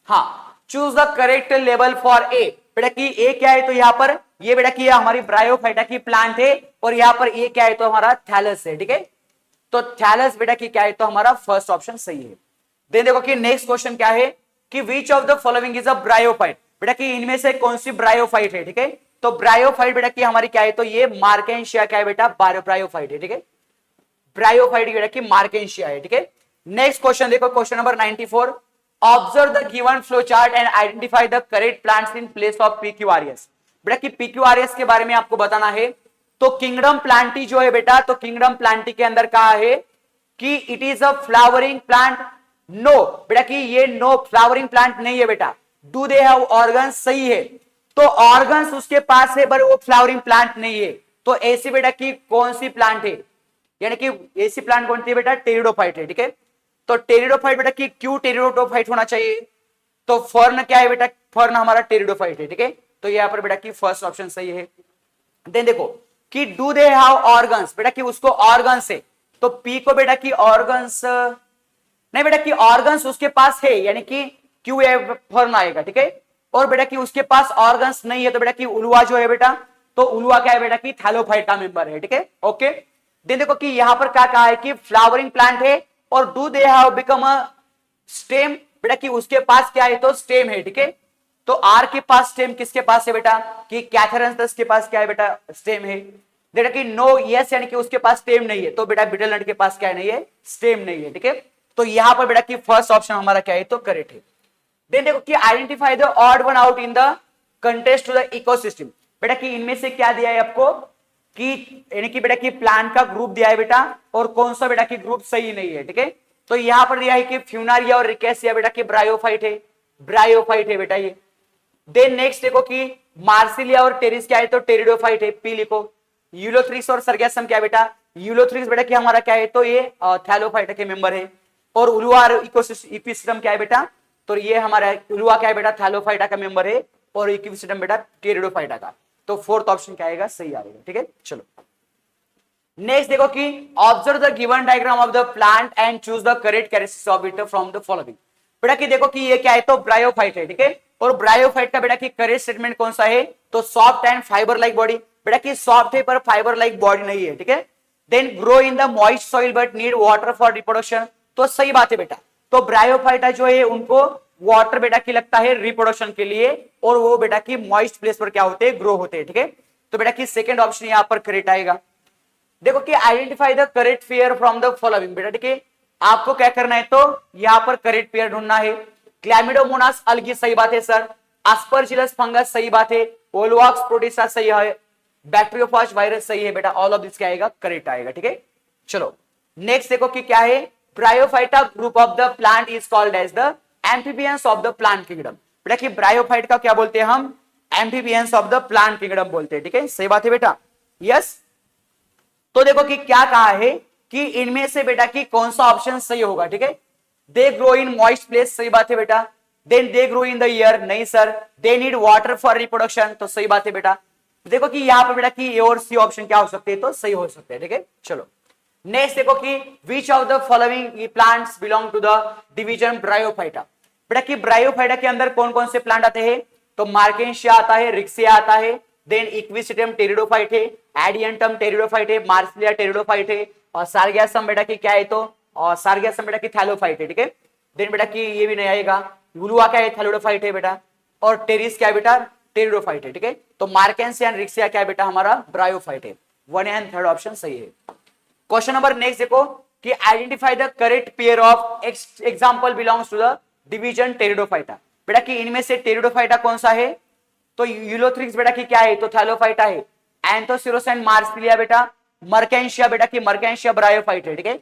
हाँ, choose the correct level for a. बेटा कि ए क्या है, तो यहां पर ये बेटा कि हमारी ब्रायोफाइटा की प्लांट है, और यहां पर ए क्या है, तो हमारा थैलस है, ठीक है। तो थैलस बेटा कि क्या है, तो हमारा फर्स्ट ऑप्शन सही है। देन देखो कि नेक्स्ट क्वेश्चन क्या है कि which of the following is a bryophyte. बेटा कि इनमें से कौन सी ब्रायोफाइट है, ठीक है। तो ब्रायोफाइट बेटा कि हमारी क्या है, तो ये मार्केंशिया क्या है बेटा, ब्रायोफाइट है, ठीक है। ब्रायोफाइट बेटा कि मार्केंशिया है, ठीक है। नेक्स्ट क्वेश्चन देखो, question number 94, observe the given flow chart and identify the correct plants in place of PQRS। बेटा कि पीक्यूआरएस के बारे में आपको बताना है। तो किंगडम प्लांटी जो है बेटा, तो किंगडम प्लांटी के अंदर कहा है कि it is a flowering plant. No बेटा कि ये नो फ्लावरिंग प्लांट नहीं है बेटा। डू दे हैव ऑर्गन्स, सही है। तो ऑर्गन्स उसके पास है पर वो फ्लावरिंग प्लांट नहीं है। तो ऐसी बेटा की कौन सी प्लांट है, यानी कि ऐसी प्लांट कौन सी है बेटा, टेरिडोफाइट है, ठीक है। तो टेरिडोफाइट बेटा की क्यों टेरिडोफाइट होना चाहिए, तो फर्न क्या है बेटा, फर्न हमारा टेरिडोफाइट है, ठीक है। तो यहाँ पर बेटा की फर्स्ट ऑप्शन सही है। देन देखो कि डू दे हैव ऑर्गन्स, बेटा कि उसको ऑर्गन्स है, तो पी को बेटा की ऑर्गन्स नहीं बेटा कि ऑर्गन्स उसके पास है, यानी कि क्यू फर्न आएगा, ठीक है। और बेटा कि उसके पास ऑर्गन्स नहीं है, तो बेटा कि उलुआ जो है बेटा, तो उलुआ क्या है बेटा कि थैलोफाइट का मेंबर है, ठीक है, ओके। देन देखो कि यहां पर क्या कहा है कि फ्लावरिंग प्लांट है और do they have become a stem, बेटा कि उसके पास क्या है, तो स्टेम है, ठीक है। तो आर के पास स्टेम किसके पास है बेटा, कि कैथेरेंथस के पास क्या है बेटा, स्टेम है। बेटा कि नो यस, यानी कि उसके पास स्टेम नहीं है, तो बेटा बिटल नट के पास क्या नहीं है, स्टेम नहीं है, ठीक है। तो यहां पर बेटा कि फर्स्ट ऑप्शन हमारा क्या है, तो करेक्ट है। देन देखो कि identify the odd one out in the context to the ecosystem, बेटा कि इनमें से क्या दिया है आपको, कि यानी कि बेटा कि प्लांट का ग्रुप दिया है बेटा, और कौन सा बेटा कि ग्रुप सही नहीं है, ठीक है। तो यहां पर दिया है कि फ्यूनारिया और रिकेसिया बेटा कि ब्रायोफाइट है, ब्रायोफाइट है बेटा ये। देन नेक्स्ट देखो कि मार्सिलिया और टेरिस क्या है, तो टेरिडोफाइट है, पी लिखो। यूलोथ्रिक्स और सरगेसम क्या है बेटा, यूलोथ्रिक्स बेटा कि हमारा क्या है, तो ये थैलोफाइट के मेंबर है। और उलुआ इक्विसिस्टम क्या है बेटा, तो ये हमारा उलुआ क्या है बेटा, थैलोफाइटा का मेंबर है, और इक्विसिस्टम बेटा टेरिडोफाइटा का। तो फोर्थ ऑप्शन क्या आएगा, सही आएगा, ठीक है। चलो नेक्स्ट देखो कि observe the given diagram of the plant and choose the correct characteristics of it from the following. बेटा कि देखो कि ये क्या है, तो ब्रायोफाइट है, ठीक है। और ब्रायोफाइट का बेटा कि करेक्ट स्टेटमेंट कौन सा है, तो soft and fibre like body, बेटा कि सॉफ्ट है पर फाइबर लाइक बॉडी नहीं है, ठीक है। Then grow in the moist soil but need water for reproduction, तो सही बात है बेटा। तो ब्रायोफाइटा जो है उनको वाटर बेटा की लगता है रिप्रोडक्शन के लिए, और वो बेटा की मॉइस्ट प्लेस पर क्या होते हैं, ग्रो होते हैं, ठीक है। तो बेटा की सेकंड ऑप्शन यहां पर करेक्ट आएगा। देखो कि identify the correct pair from the following, बेटा ठीक है, आपको क्या करना है, तो यहां पर करेक्ट पेयर ढूंढना है। क्लैमिडोमोनास अलगी, सही बात है सर। एस्परजिलस फंगस, सही बात है। ओलवाक्स प्रोटिस्टा, सही है। बैक्टीरियोफाज वायरस, सही है बेटा। ऑल ऑफ दिस क्या आएगा, करेक्ट आएगा, ठीक है। चलो नेक्स्ट देखो कि क्या है, bryophyta group of the plant is called as the amphibians of the plant kingdom. बेटा कि ब्रायोफाइट का क्या बोलते हैं हम, amphibians of the plant kingdom बोलते हैं, ठीक है, सही बात है बेटा, यस। तो देखो कि क्या कहा है कि इनमें से बेटा कि कौन सा ऑप्शन सही होगा, ठीक है। They grow in moist place, सही बात है बेटा। Then they grow in the air, नहीं sir. They need water for reproduction, तो सही बात है बेटा। देखो कि यहां पर बेटा कि ए और सी ऑप्शन क्या हो सकते हैं, तो सही हो सकते हैं, ठीक है। चलो नेक्स्ट देखो कि which of the following plants belong to the division bryophyta. बेटा कि ब्रायोफाइटा के अंदर कौन कौन से प्लांट आते हैं, तो मार्केंशिया आता है, रिक्सिया आता है, देन इक्विसिटम टेरिडोफाइट है, एडियंटम टेरिडोफाइट है, मार्सिलिया टेरिडोफाइट है, और सार्गेसम बेटा की क्या है, तो और सार्गेसम बेटा की थैलोफाइट है, ठीक है। देन बेटा की ये भी नहीं आएगा, उलुआ क्या है, थैलोडोफाइट है बेटा, और टेरिस क्या है बेटा, टेरिडोफाइट है, ठीक है। तो मार्केंसिया एंड रिक्सिया क्या है बेटा, हमारा ब्रायोफाइट है। वन एंड थर्ड ऑप्शन सही है। क्वेश्चन नंबर नेक्स्ट देखो कि identify the correct pair of example belongs to the division pteridophyta. बेटा कि इनमें से टेरिडोफाइटा कौन सा है, तो यूलोथ्रिक्स बेटा की क्या है, तो थैलोफाइटा है। एंथोसिरोस एंड मार्सिलिया बेटा, मर्केंशिया बेटा की मर्केंशिया ब्रायोफाइट है, ठीक है।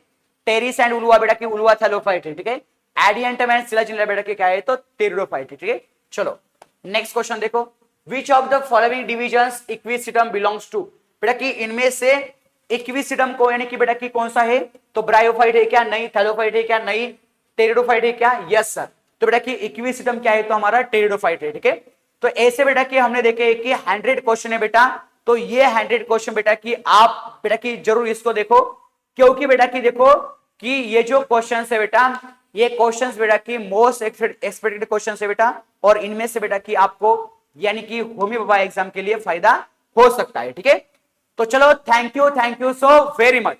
टेरिस एंड उलुआ बेटा की उलुआ थैलोफाइट है, ठीक है। एडियंटम एंड सिलाजिनला बेटा की क्या है, तो टेरिडोफाइट है, ठीक है। चलो नेक्स्ट क्वेश्चन देखो, which of the following divisions equisetum belongs to. बेटा कि इनमें से इक्विसिटम को यानी कि बेटा की कौन सा है, तो ब्रायोफाइट है क्या, नहीं। थैलोफाइट है क्या, नहीं। टेरिडोफाइट है क्या, यस सर। तो बेटा कि इक्विसिटम क्या है, तो हमारा टेरिडोफाइट है, ठीक है। तो ऐसे बेटा कि हमने देखे कि 100 क्वेश्चन है बेटा, तो ये 100 क्वेश्चन बेटा कि आप बेटा कि जरूर इसको देखो, क्योंकि बेटा कि देखो कि ये जो क्वेश्चंस है बेटा, ये क्वेश्चंस बेटा की मोस्ट एक्सपेक्टेड क्वेश्चंस है बेटा, और इनमें से बेटा कि आपको यानी कि होमी बाबा एग्जाम के लिए फायदा हो सकता है, ठीक है। तो चलो thank you so very much.